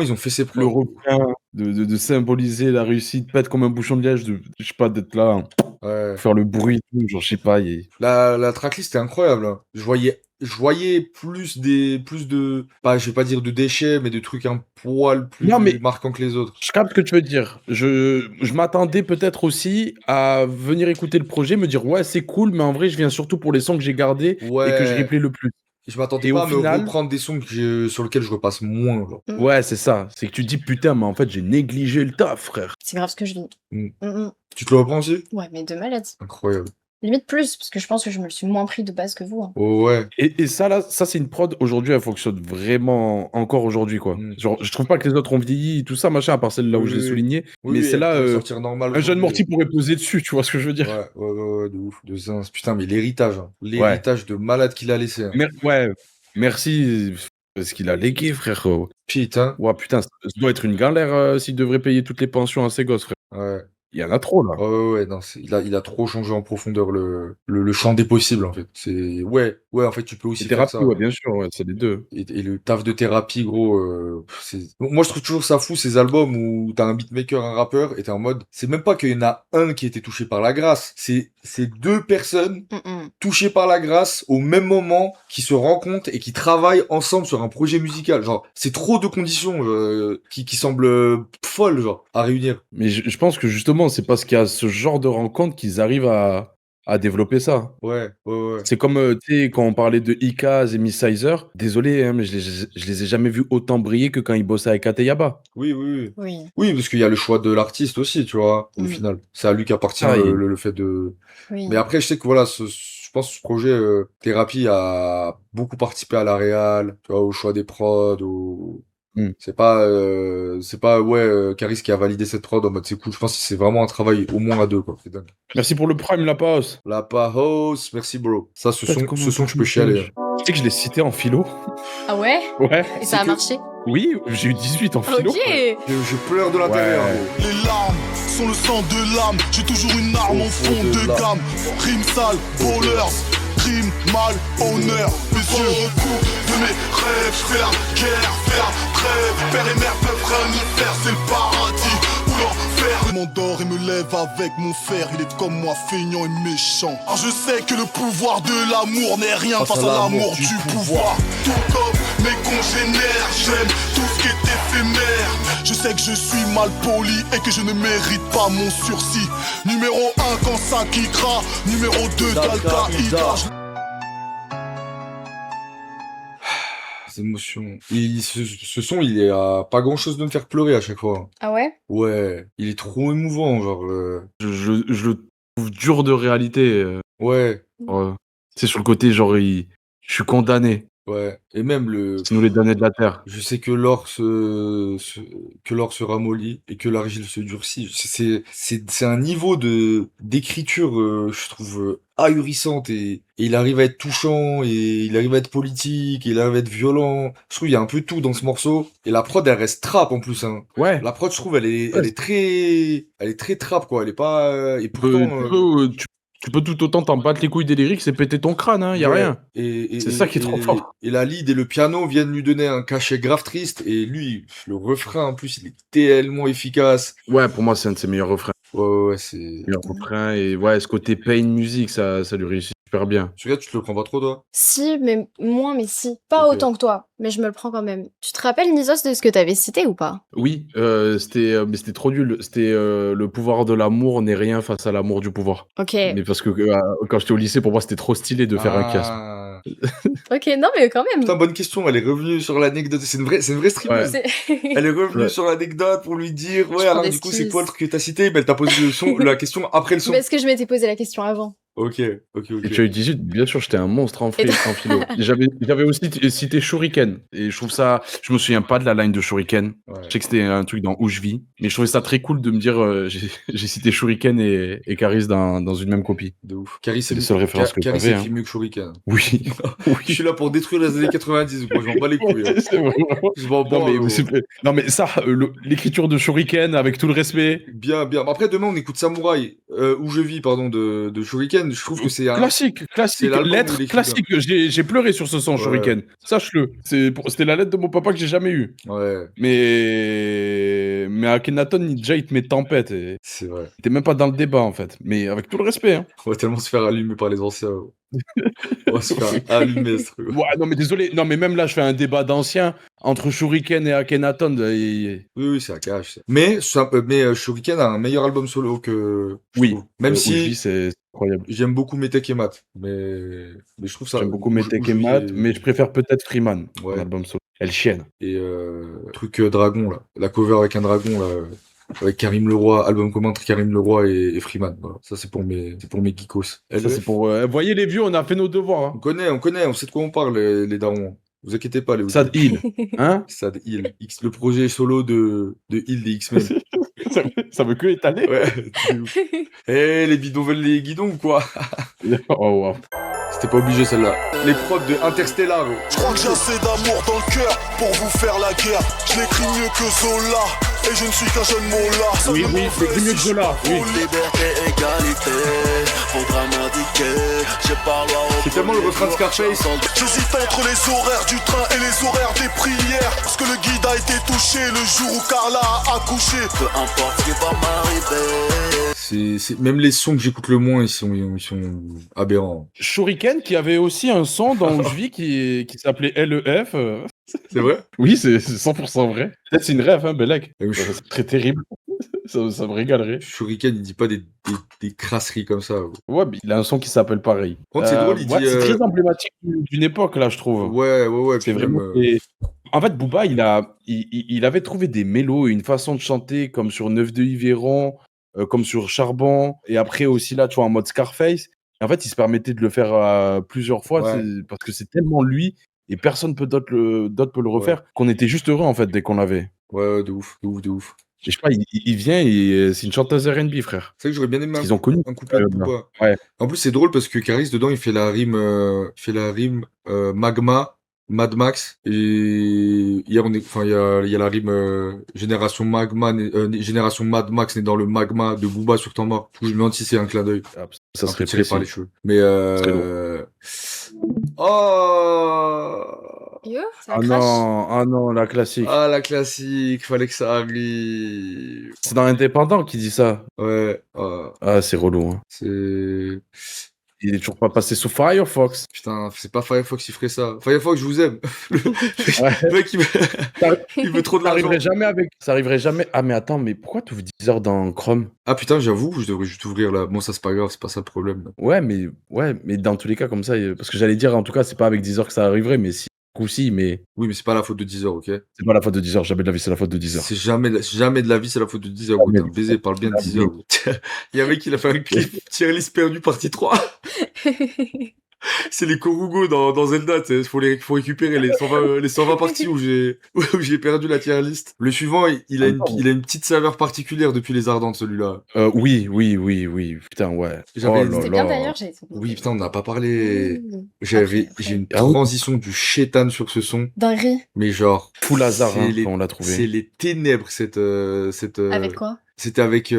A: ils ont fait ces
C: Le
A: prods.
C: refrain de symboliser la réussite, pète comme un bouchon de liège, je sais pas, d'être là, hein,
A: Ouais.
C: faire le bruit, genre, je sais pas.
A: La tracklist était incroyable. Hein. Je voyais plus de, pas, je vais pas dire de déchets, mais de trucs un poil plus
C: Non, mais-
A: marquants que les autres.
C: Je capte ce que tu veux dire. Je m'attendais peut-être aussi à venir écouter le projet, me dire ouais, c'est cool, mais en vrai, je viens surtout pour les sons que j'ai gardés et que je replay le plus.
A: Je m'attendais
C: Et
A: pas
C: au
A: à me
C: final-
A: reprendre des sons sur lesquels je repasse moins. Genre.
C: Ouais, c'est ça. C'est que tu te dis putain, mais en fait, j'ai négligé le taf, frère.
D: C'est grave ce que je vis.
A: Mm. Tu te le reprends aussi?
D: Ouais, mais de malade.
A: Incroyable.
D: Limite plus, parce que je pense que je me le suis moins pris de base que vous. Hein.
A: Oh ouais.
C: Et ça, là, ça, c'est une prod. Aujourd'hui, elle fonctionne vraiment encore aujourd'hui, quoi.
A: Mm.
C: Genre, je trouve pas que les autres ont vieilli, tout ça, machin, à part celle là où
A: Oui,
C: je l'ai
A: oui.
C: souligné.
A: Oui,
C: mais
A: oui,
C: c'est
A: elle
C: là,
A: pourrait sortir normal
C: un jeune
A: aujourd'hui.
C: morty pourrait poser dessus, tu vois ce que je veux dire.
A: Ouais, de ouf, de zinz. Putain, mais l'héritage, hein. L'héritage de malade qu'il a laissé. Hein.
C: Ouais, merci, parce qu'il a légué, frère.
A: Putain.
C: Ouais, putain, ça doit être une galère s'il devrait payer toutes les pensions à ses gosses, frère.
A: Ouais.
C: Il y en a trop, là.
A: Ouais, non, il a trop changé en profondeur le champ des possibles, en fait. Ouais, en fait, tu peux aussi
C: Et
A: faire
C: thérapie,
A: ça.
C: ouais, bien sûr, ouais, c'est les deux.
A: Et le taf de thérapie, gros, moi je trouve toujours ça fou, ces albums où t'as un beatmaker, un rappeur, et t'es en mode, c'est même pas qu'il y en a un qui a été touché par la grâce, c'est 2 personnes touchées par la grâce au même moment, qui se rencontrent et qui travaillent ensemble sur un projet musical. Genre, c'est trop de conditions qui semblent folles, genre, à réunir.
C: Mais je pense que justement, c'est parce qu'il y a ce genre de rencontres qu'ils arrivent à développer ça.
A: Ouais.
C: C'est comme, tu sais, quand on parlait de Icaz et Miss Sizer, désolé, hein, mais je les ai jamais vus autant briller que quand ils bossaient avec Ateyaba.
A: Oui.
D: Oui.
A: Oui, parce qu'il y a le choix de l'artiste aussi, tu vois, au final. C'est à lui qu'appartient
C: Ah,
A: le fait de...
D: Oui.
A: Mais après, je sais que voilà, je pense que ce projet Thérapie a beaucoup participé à la réal, tu vois, au choix des prods, c'est pas Caris qui a validé cette prod en mode c'est cool. Je pense que c'est vraiment un travail au moins à 2, quoi. C'est dingue.
C: Merci pour le prime, la pause.
A: La Pahos, merci bro. Ça, ce son, je peux chialer.
C: Tu sais que je l'ai cité en philo.
D: Ah ouais?
C: Ouais.
D: Et ça a marché?
C: Oui, j'ai eu 18 en philo.
D: Ok!
A: Je pleure de l'intérieur,
C: Ouais.
A: gros.
B: Les larmes sont le sang de l'âme. J'ai toujours une arme au fond de gamme. Rime sale, bowlers, crime, mal, honneur. Messieurs, recours de mes rêves. Je fais la guerre, faire trêve. Père et mère peuvent rien y faire, c'est le paradis ou l'enfer. Je m'endors et me lève avec mon fer. Il est comme moi, feignant et méchant. Alors je sais que le pouvoir de l'amour n'est rien face à l'amour du pouvoir. Tout comme mes congénères, j'aime tout ce qui est éphémère. Je sais que je suis mal poli et que je ne mérite pas mon sursis. Numéro 1 quand ça kickera, numéro 2 d'Al-Qaïda.
A: Les émotions. Ce son, il est à pas grand chose de me faire pleurer à chaque fois.
D: Ah ouais?
A: Ouais, il est trop émouvant, genre.
C: Je le trouve dur de réalité.
A: Ouais,
C: C'est sur le côté, genre, je suis condamné.
A: ouais. Et même
C: C'est nous les damnés de la terre.
A: je sais que l'or que l'or se ramollit et que l'argile se durcit. C'est un niveau d'écriture, je trouve, ahurissante et il arrive à être touchant et il arrive à être politique et il arrive à être violent. Je trouve il y a un peu tout dans ce morceau et la prod elle reste trap en plus, hein.
C: Ouais.
A: La prod, je trouve, elle est très trap, quoi. Elle est pas, et pourtant,
C: Tu peux tout autant t'en battre les couilles des lyrics et péter ton crâne, hein, y a
A: ouais.
C: rien.
A: Et
C: C'est ça qui est trop fort.
A: Et la lead et le piano viennent lui donner un cachet grave triste et lui, le refrain, en plus, il est tellement efficace.
C: Ouais, pour moi, c'est un de ses meilleurs refrains.
A: Ouais, c'est...
C: Meilleur refrain et ouais, ce côté pain music, ça lui réussit super bien.
A: Celui-là, tu te le prends pas trop, toi?
D: Si, mais moins, mais si. Pas
A: Ok.
D: autant que toi, mais je me le prends quand même. Tu te rappelles, Nisos, de ce que t'avais cité ou pas?
C: Oui, mais c'était trop nul. C'était le pouvoir de l'amour n'est rien face à l'amour du pouvoir.
D: Ok.
C: Mais parce que quand j'étais au lycée, pour moi, c'était trop stylé de faire un kiasme.
A: Ah.
D: Ok, non, mais quand même.
A: Putain, bonne question. Elle est revenue sur l'anecdote. C'est une vraie streameuse.
D: C'est-
A: Elle est revenue
C: Ouais.
A: sur l'anecdote pour lui dire, ouais,
D: prends
A: alors
D: des
A: du coup, c'est
D: excuses.
A: quoi le truc que t'as cité? Ben, elle t'a posé la question après le son.
D: Parce que je m'étais posé la question avant.
A: Ok, ok.
C: Et tu as eu 18, bien sûr, j'étais un monstre en philo. J'avais aussi cité Shuriken. Et je trouve ça. Je me souviens pas de la line de Shuriken.
A: Ouais.
C: Je sais que c'était un truc dans Où je vis. Mais je trouvais ça très cool de me dire j'ai cité Shuriken et Caris dans une même copie.
A: De ouf. Caris,
C: C'est les seules références que
A: Caris
C: j'avais.
A: écrit mieux que Shuriken.
C: Oui.
A: Je suis là pour détruire les années 90, moi, je m'en bats les couilles. Hein.
C: C'est vraiment-
A: Je m'en bats.
C: Non, mais ça, l'écriture de Shuriken, avec tout le respect.
A: Bien, bien. Après, demain, on écoute Samouraï, Où je vis, pardon, de Shuriken. Je trouve que c'est un.
C: Classique.
A: c'est l'album où
C: Lettre
A: il écrit
C: classique. J'ai pleuré sur ce son,
A: Ouais.
C: Shuriken. Sache-le. C'était la lettre de mon papa que j'ai jamais eue.
A: Ouais,
C: Mais Akhenaton, déjà, il te met tempête. Et
A: c'est vrai.
C: t'es même pas dans le débat, en fait. Mais avec tout le respect. Hein.
A: On va tellement se faire allumer par les anciens. On va se faire allumer, ce truc.
C: Ouais, non, mais désolé. Non, mais même là, je fais un débat d'anciens entre Shuriken et Akhenaton.
A: Oui, oui, c'est un cash. Mais Shuriken a un meilleur album solo que. je
C: Oui.
A: trouve. Même
C: Où je vis,
A: si
C: c'est incroyable.
A: j'aime beaucoup Metek et Mat. Mais je trouve ça.
C: J'aime beaucoup
A: Où
C: Metek
A: je
C: et
A: vis
C: Mat,
A: est-
C: mais je préfère peut-être Freeman,
A: Ouais.
C: l'album solo. Elle chienne.
A: Et truc dragon, là. La cover avec un dragon, là. Avec Karim Leroy, album commun entre Karim Leroy et Freeman. Voilà. Ça, c'est pour mes geekos.
C: Ça, c'est pour. Voyez les vieux, on a fait nos devoirs.
A: On
C: Hein.
A: connaît, on sait de quoi on parle, les darons. Vous inquiétez pas, les
C: Sad Hill. Hein.
A: Sad Hill. Le projet solo de Hill des X-Men.
C: Ça veut que étaler.
A: Ouais. Eh, les bidonvelles, les guidons ou quoi?
C: Oh, wow.
A: C'était pas obligé celle-là. Les prods de Interstellar.
B: Je crois que j'ai assez d'amour dans le cœur pour vous faire la guerre. Je l'écris mieux que Zola et je ne suis qu'un jeune mola. Ça
C: Oui,
B: ne
C: oui,
B: m'en
C: c'est
B: fait
C: mieux que
B: si
C: Zola,
B: je
C: oui.
B: pour liberté, égalité, faudra m'indiquer. J'ai pas loi au
A: C'est tellement le
B: premier
A: refrain de
B: jour.
A: Scarface.
B: J'hésite entre les horaires du train et les horaires des prières. Parce que le guide a été touché le jour où Carla a accouché. Peu importe ce qui va m'arriver.
A: Même les sons que j'écoute le moins, ils sont aberrants.
C: Shuriken qui avait aussi un son dans Où je vis qui s'appelait LEF.
A: C'est vrai?
C: Oui, c'est 100% vrai. Peut-être c'est une rêve, hein, Belek.
A: Eh oui,
C: C'est très terrible. Ça me régalerait.
A: Shuriken, il dit pas des crasseries comme ça.
C: Ouais, mais il a un son qui s'appelle pareil.
A: Contre, c'est drôle, il dit,
C: C'est très emblématique d'une époque, là, je trouve.
A: Ouais.
C: C'est
A: puis même,
C: vraiment. En fait, Booba, il avait trouvé des mélos et une façon de chanter comme sur Neuf de Yveron, comme sur Charbon, et après aussi là, tu vois, en mode Scarface. Et en fait, il se permettait de le faire plusieurs fois
A: Ouais.
C: parce que c'est tellement lui et personne d'autre peut le refaire qu'on était juste heureux en fait dès qu'on l'avait.
A: Ouais, de ouf.
C: Je sais pas, il vient et c'est une chanteuse R&B, frère.
A: C'est vrai que j'aurais bien aimé
C: Ils ont connu.
A: un couplet de Booba.
C: Ouais.
A: En plus, c'est drôle parce que Caris, dedans, il fait la rime Magma, Mad Max. Et hier, il y a la rime Génération Magma, Génération Mad Max né dans le magma de Booba sur temps mort. Du coup, je me demande si c'est un clin d'œil.
C: Ça
A: Un
C: serait
A: peu tiré
C: précis.
A: par les cheveux. Mais
C: serait
A: oh
D: Yo, ça
C: Ah
D: crache.
C: non, la classique.
A: Ah, la classique, fallait que ça arrive.
C: C'est dans Indépendant qui dit ça.
A: Ouais,
C: Ah, c'est relou. Hein.
A: c'est...
C: Il est toujours pas passé sous Firefox.
A: Putain, c'est pas Firefox qui ferait ça. Firefox, je vous aime.
C: Ouais.
A: Le mec, il veut trop de
C: Ça
A: l'argent.
C: arriverait jamais. Ah, mais attends, mais pourquoi tu ouvres 10 heures dans Chrome?
A: Ah putain, j'avoue, je devrais juste ouvrir là. Bon, ça c'est pas grave, c'est pas ça le problème.
C: Ouais, mais dans tous les cas, comme ça, parce que j'allais dire, en tout cas, c'est pas avec 10 heures que ça arriverait, mais si, du coup, si, mais
A: Oui, mais c'est pas la faute de 10 heures, ok?
C: c'est pas la faute de 10 heures. Jamais de la vie, c'est la faute de 10 heures.
A: C'est jamais de la vie, c'est la faute de 10 heures.
C: Jamais.
A: T'es un baiser, parle bien de 10 heures. Il y a un mec qui a fait un clip, tier list perdu partie 3. C'est les Korugo dans Zelda, tu sais. Faut récupérer les 120 parties où j'ai perdu la tier list. Le suivant, il a une petite saveur particulière depuis les Ardentes, celui-là.
C: Oui. Putain, ouais.
A: J'avais-
C: Oh là
D: C'était bien
C: là.
D: d'ailleurs, j'avais trouvé.
A: Oui, putain, on n'a pas parlé.
D: Mmh.
A: J'ai
D: Après.
A: une
C: Ah oui.
A: transition du chétan sur ce son,
D: Dinguerie.
A: mais genre.
C: Full hasard,
A: c'est
C: hein,
A: les-
C: quand on l'a
A: C'est
C: trouvé.
A: les ténèbres, cette.
D: Avec quoi?
A: C'était avec.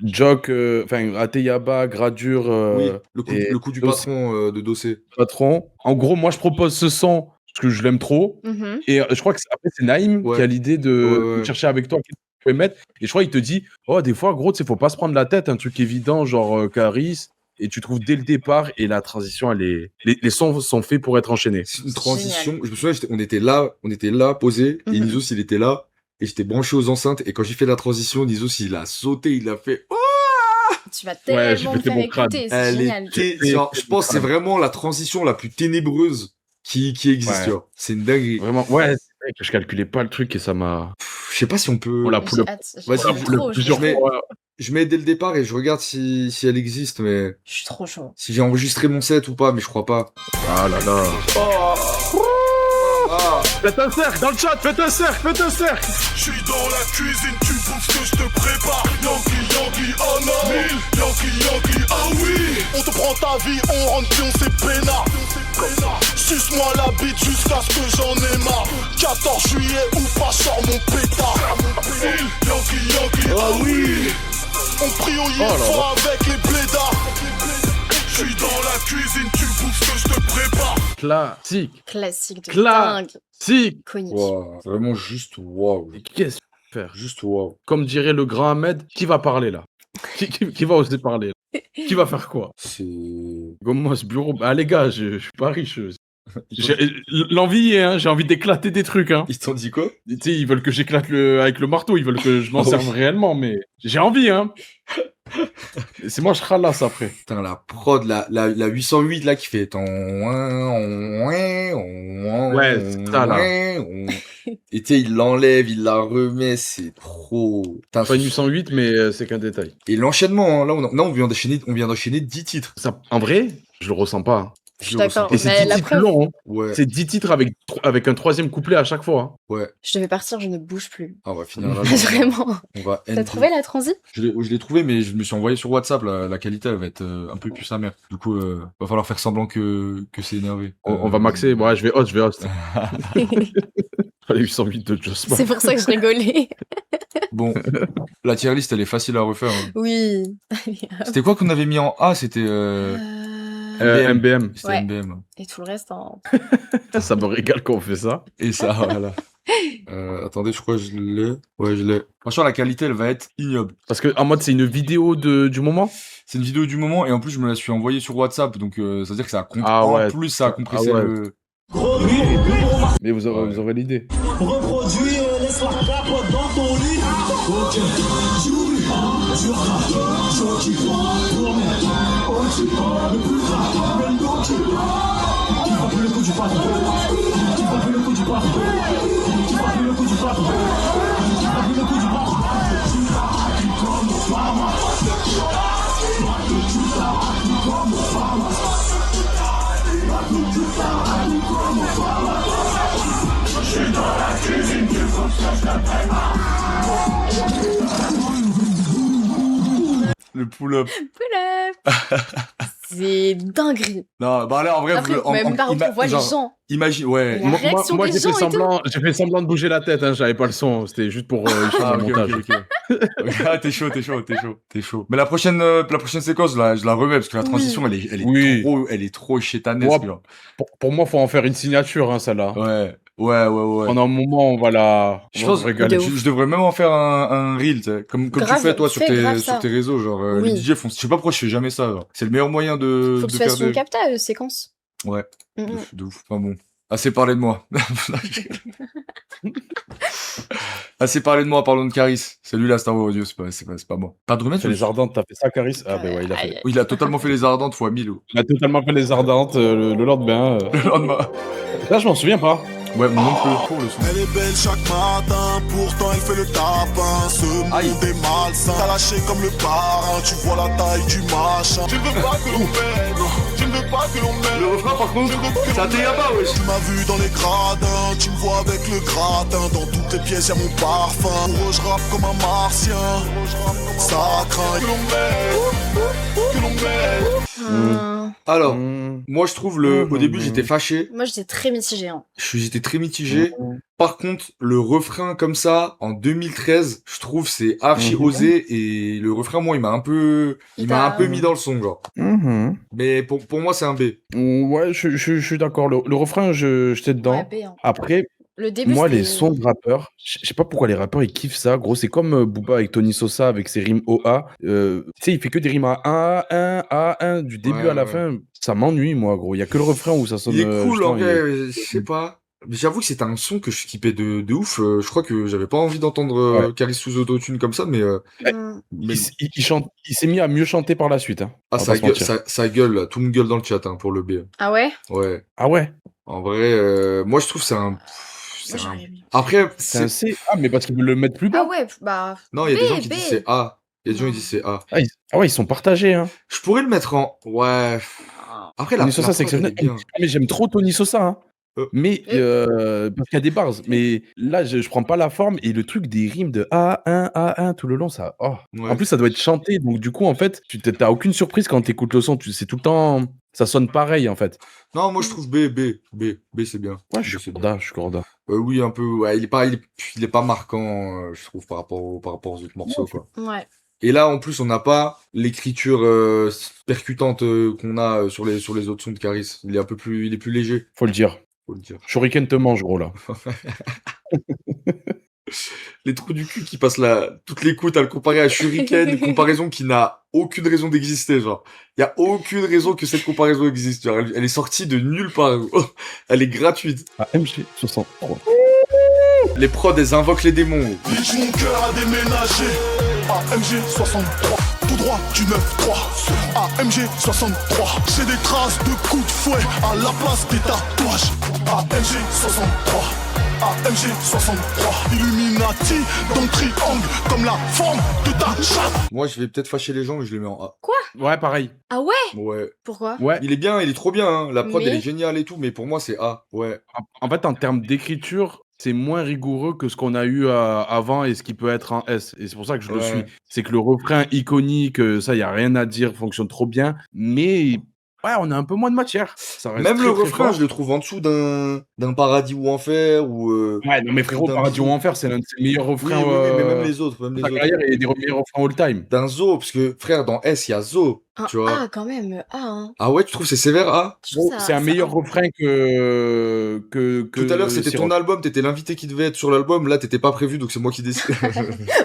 C: Jock, Ateyaba, Gradure,
A: Oui, le coup du
C: Dossé.
A: patron de Dossé.
C: Patron. En gros, moi, je propose ce son parce que je l'aime trop.
D: Mhm.
C: Et je crois que après, c'est Naïm
A: Ouais.
C: qui a l'idée de
A: Ouais.
C: chercher avec toi qu'est-ce que tu peux mettre. Et je crois qu'il te dit, oh, des fois, gros, tu sais, faut pas se prendre la tête, un truc évident, genre Caris. et tu trouves dès le départ et la transition, les sons sont faits pour être enchaînés.
A: C'est une transition. Je me souviens, on était là, posé, et Nizos, il était là, et j'étais branché aux enceintes, et quand j'ai fait la transition, Nizos, il a sauté, il a fait, oh!
D: Tu vas tellement me faire écouter, c'est génial.
A: Genre, je pense que c'est vraiment la transition la plus ténébreuse qui existe, tu vois. C'est une dinguerie.
C: Vraiment, ouais, c'est vrai que je calculais pas le truc et ça m'a...
A: Je sais pas si on peut...
C: On l'a pull up.
A: Je mets dès le départ et je regarde si elle existe, mais...
D: Je suis trop chaud.
A: Si j'ai enregistré mon set ou pas, mais je crois pas.
C: Ah là là. Faites un cercle dans le chat, faites un cercle.
B: Je suis dans la cuisine, tu bouffes ce que je te prépare. Yankee, oh non. Yankee, ah oui. On te prend ta vie, on rentre puis on s'est peinard. Suce-moi la bite jusqu'à ce que j'en ai marre. 14 juillet ou pas, sors mon pétard. Yankee, ah oui. On prie au fort avec les blédards. Je suis dans la cuisine, tu bouffes ce que je te prépare.
D: Classique de dingue. Iconique.
A: Wow. Vraiment juste wow.
C: Qu'est-ce que tu vas faire?
A: Juste wow.
C: Comme dirait le grand Ahmed, qui va parler là? Qui va oser parler là? Qui va faire quoi?
A: C'est...
C: Comment ce bureau? Ah les gars, je suis pas riche. L'envie y est, hein, j'ai envie d'éclater des trucs. Hein.
A: Ils t'ont dit quoi?
C: Tu sais, ils veulent que j'éclate avec le marteau, ils veulent que je m'en serve réellement, mais j'ai envie, hein. C'est moi, je ralasse après.
A: Putain, la prod, la 808 là qui fait ton...
C: Ouais, c'est ça là.
A: Et tu sais, il l'enlève, il la remet, c'est trop...
C: Pas une 808, mais c'est qu'un détail.
A: Et l'enchaînement, hein, là, on vient d'enchaîner 10 titres.
C: Ça, en vrai, je le ressens pas. Hein.
D: Je suis d'accord.
C: Et c'est 10 titres longs. Hein.
A: Ouais.
C: C'est 10 titres avec un troisième couplet à chaque fois. Hein.
A: Ouais.
D: Je devais partir, je ne bouge plus.
A: Ah, on va finir là.
D: Vraiment. T'as trouvé la transi?
A: Je l'ai trouvé, mais je me suis envoyé sur WhatsApp. La qualité, elle va être un peu plus sa mère. Du coup, va falloir faire semblant que c'est énervé.
C: On va maxer. Ouais, je vais host. Les 808 de Joss.
D: C'est pour ça que je rigolais.
A: Bon, la tier list, elle est facile à refaire. Hein.
D: Oui.
A: C'était quoi qu'on avait mis en A? C'était...
C: MBM.
A: C'était MBM.
D: Et tout le reste en...
C: Ça me régale quand on fait ça.
A: Et ça, voilà. Attendez, je crois que je l'ai. Ouais, je l'ai. Franchement, la qualité, elle va être ignoble.
C: Parce que, en mode, c'est une vidéo du moment?
A: C'est une vidéo du moment, et en plus, je me la suis envoyée sur WhatsApp, donc ça veut dire que ça a
C: en
A: plus, ça a compressé le...
C: Mais vous aurez l'idée.
E: Reproduis, laisse la capote dans ton lit. Ok,
A: Le pull-up.
D: C'est dinguerie.
A: Non, bah là, en vrai,
D: après, même pas on voit les gens.
A: Imagine, ouais.
D: La réaction
C: moi
D: des gens
C: j'ai fait semblant de bouger la tête, hein, j'avais pas le son, c'était juste pour le montage.
A: Ah, t'es chaud. Mais la prochaine séquence, là, je la remets parce que la transition, elle est trop chétanesque.
C: Pour moi, faut en faire une signature, hein, celle-là.
A: Ouais.
C: Pendant un moment, on va
A: se régaler. Je devrais même en faire un reel, comme tu fais toi sur tes réseaux, genre les DJ font. Je sais pas pourquoi je fais jamais ça. Genre. C'est le meilleur moyen de.
D: Faut que tu fasses une capta séquence.
A: Ouais. De ouf. Enfin bon. Assez parlé de moi. Assez parlé de moi, parlons de Caris. C'est lui là, Star Wars Audio, c'est pas moi. Pas de remède.
C: Les Ardentes, t'as fait ça, Caris? Ah bah ouais, il a fait.
A: Oui, il a totalement fait les Ardentes fois 1000.
C: Il a totalement fait les Ardentes le lendemain.
A: Le lendemain.
C: Là, je m'en souviens pas.
A: Ouais, moi non plus. Pour le son.
B: Elle est belle chaque matin, pourtant elle fait le tapin. Ce monde est malsain, t'as lâché comme le parrain. Tu vois la taille du machin. Tu ne veux pas que l'on m'aide, tu ne veux pas que l'on m'aide.
A: Le refrain par contre, c'est un T.A.B.A. wesh.
B: Tu m'as vu dans les gradins, tu me vois avec le gratin. Dans toutes les pièces y'a mon parfum. Pour eux je rappe comme un martien, ça craint. Que l'on m'aide, que l'on m'aide.
A: Alors, moi je trouve au début j'étais fâché.
D: Moi j'étais très mitigé. Hein.
A: J'étais très mitigé. Par contre, le refrain comme ça, en 2013, je trouve c'est archi osé et le refrain, moi, il m'a un peu mis dans le son, genre. Mais pour moi, c'est un B.
C: Ouais, je suis d'accord. Le refrain, j'étais dedans.
D: Ouais, B, hein.
C: Après,
D: Le début,
C: Moi, les
D: c'était...
C: sons de rappeurs, je sais pas pourquoi les rappeurs ils kiffent ça. Gros, c'est comme Booba avec Tony Sosa avec ses rimes OA. Tu sais, il fait que des rimes à 1, A1, du début
A: Ouais,
C: à la
A: ouais.
C: fin. Ça m'ennuie, moi, gros. Il y a que le refrain où ça sonne
A: Il est cool, en
C: justement.
A: vrai, je sais pas. Mais j'avoue que c'était un son que je skippais de ouf. Je crois que j'avais pas envie d'entendre
C: Ouais.
A: Caris sous autotune comme ça, mais... mais...
C: Il s'est mis à mieux chanter par la suite. Hein.
A: Ah,
C: On va pas se mentir.
A: ça gueule, là. Tout me gueule dans le chat, hein, pour le B.
D: Ah ouais?
A: Ouais.
C: Ah ouais?
A: En vrai, moi, je trouve que c'est un...
D: Moi, j'aurais mis.
A: Après,
C: C'est un C. Ah, mais parce qu'ils veulent le mettre plus bas.
D: Ah ouais, bah...
A: Non, il y a des gens qui
D: B.
A: disent c'est A. Il y a des gens qui disent c'est A.
C: Ah ouais, ils sont partagés. Hein.
A: Je pourrais le mettre en... Ouais. Après,
C: Tony Sosa, c'est
A: prod, elle est
C: exceptionnel.
A: bien.
C: Mais j'aime trop Tony Sosa. Hein. Mais parce qu'il y a des bars. Mais là, je prends pas la forme. Et le truc des rimes de A1, A1 tout le long, ça. Oh.
A: Ouais.
C: En plus, ça doit être chanté. Donc, du coup, en fait, tu t'as aucune surprise quand t'écoutes le son. C'est tout le temps. Ça sonne pareil, en fait.
A: Non, moi, je trouve B, c'est bien.
C: Ouais, je suis corda.
A: Oui, un peu. Ouais, il est pas marquant, je trouve, par rapport aux autres morceaux, quoi.
D: Ouais.
A: Et là, en plus, on n'a pas l'écriture percutante qu'on a sur les autres sons de Caris. Il est plus léger.
C: Faut le dire. Shuriken te mange, gros, là.
A: Les trous du cul qui passent toute l'écoute à le comparer à Shuriken, une comparaison qui n'a aucune raison d'exister, genre. Il y a aucune raison que cette comparaison existe, genre. Elle est sortie de nulle part. Elle est gratuite.
C: À MG63.
A: Les prods, elles invoquent les démons.
B: Mon cœur a déménagé. AMG 63, tout droit du 9-3. AMG 63, j'ai des traces de coups de fouet à la place des tatouages. AMG 63, AMG 63, Illuminati dans le triangle comme la forme de ta chatte.
A: Moi, je vais peut-être fâcher les gens, mais je le mets en A.
D: Quoi?
C: Ouais, pareil.
D: Ah ouais?
A: Ouais.
D: Pourquoi?
C: Ouais.
A: Il est bien, il est trop bien, hein. La prod,
D: Mais-
A: elle est géniale et tout, mais pour moi, c'est A. Ouais.
C: En fait, en termes d'écriture, c'est moins rigoureux que ce qu'on a eu avant et ce qui peut être en S. Et c'est pour ça que je le
A: Ouais.
C: suis. C'est que le refrain iconique, ça, il n'y a rien à dire, fonctionne trop bien. Mais ouais, on a un peu moins de matière. Ça reste
A: Même
C: très,
A: le
C: très
A: refrain,
C: fort.
A: je le trouve en dessous d'un paradis ou enfer ou.
C: Ouais, non, mais frérot,
A: d'un
C: Paradis ou
A: bisou.
C: Enfer, c'est l'un de ses meilleurs
A: Oui,
C: refrains.
A: mais même les autres, même les
C: sa
A: autres.
C: carrière et des meilleurs refrains all-time.
A: D'un Zo, parce que frère, dans S, il y a Zo, tu vois.
D: Ah, quand même. Ah, hein.
A: Ah ouais, tu trouves c'est sévère A?
D: Je trouve
C: Bon,
D: ça-
C: c'est un
D: ça-
C: meilleur refrain que
A: Tout à l'heure, c'était
C: Siroc.
A: ton album, t'étais l'invité qui devait être sur l'album, là, t'étais pas prévu, donc c'est moi qui décide.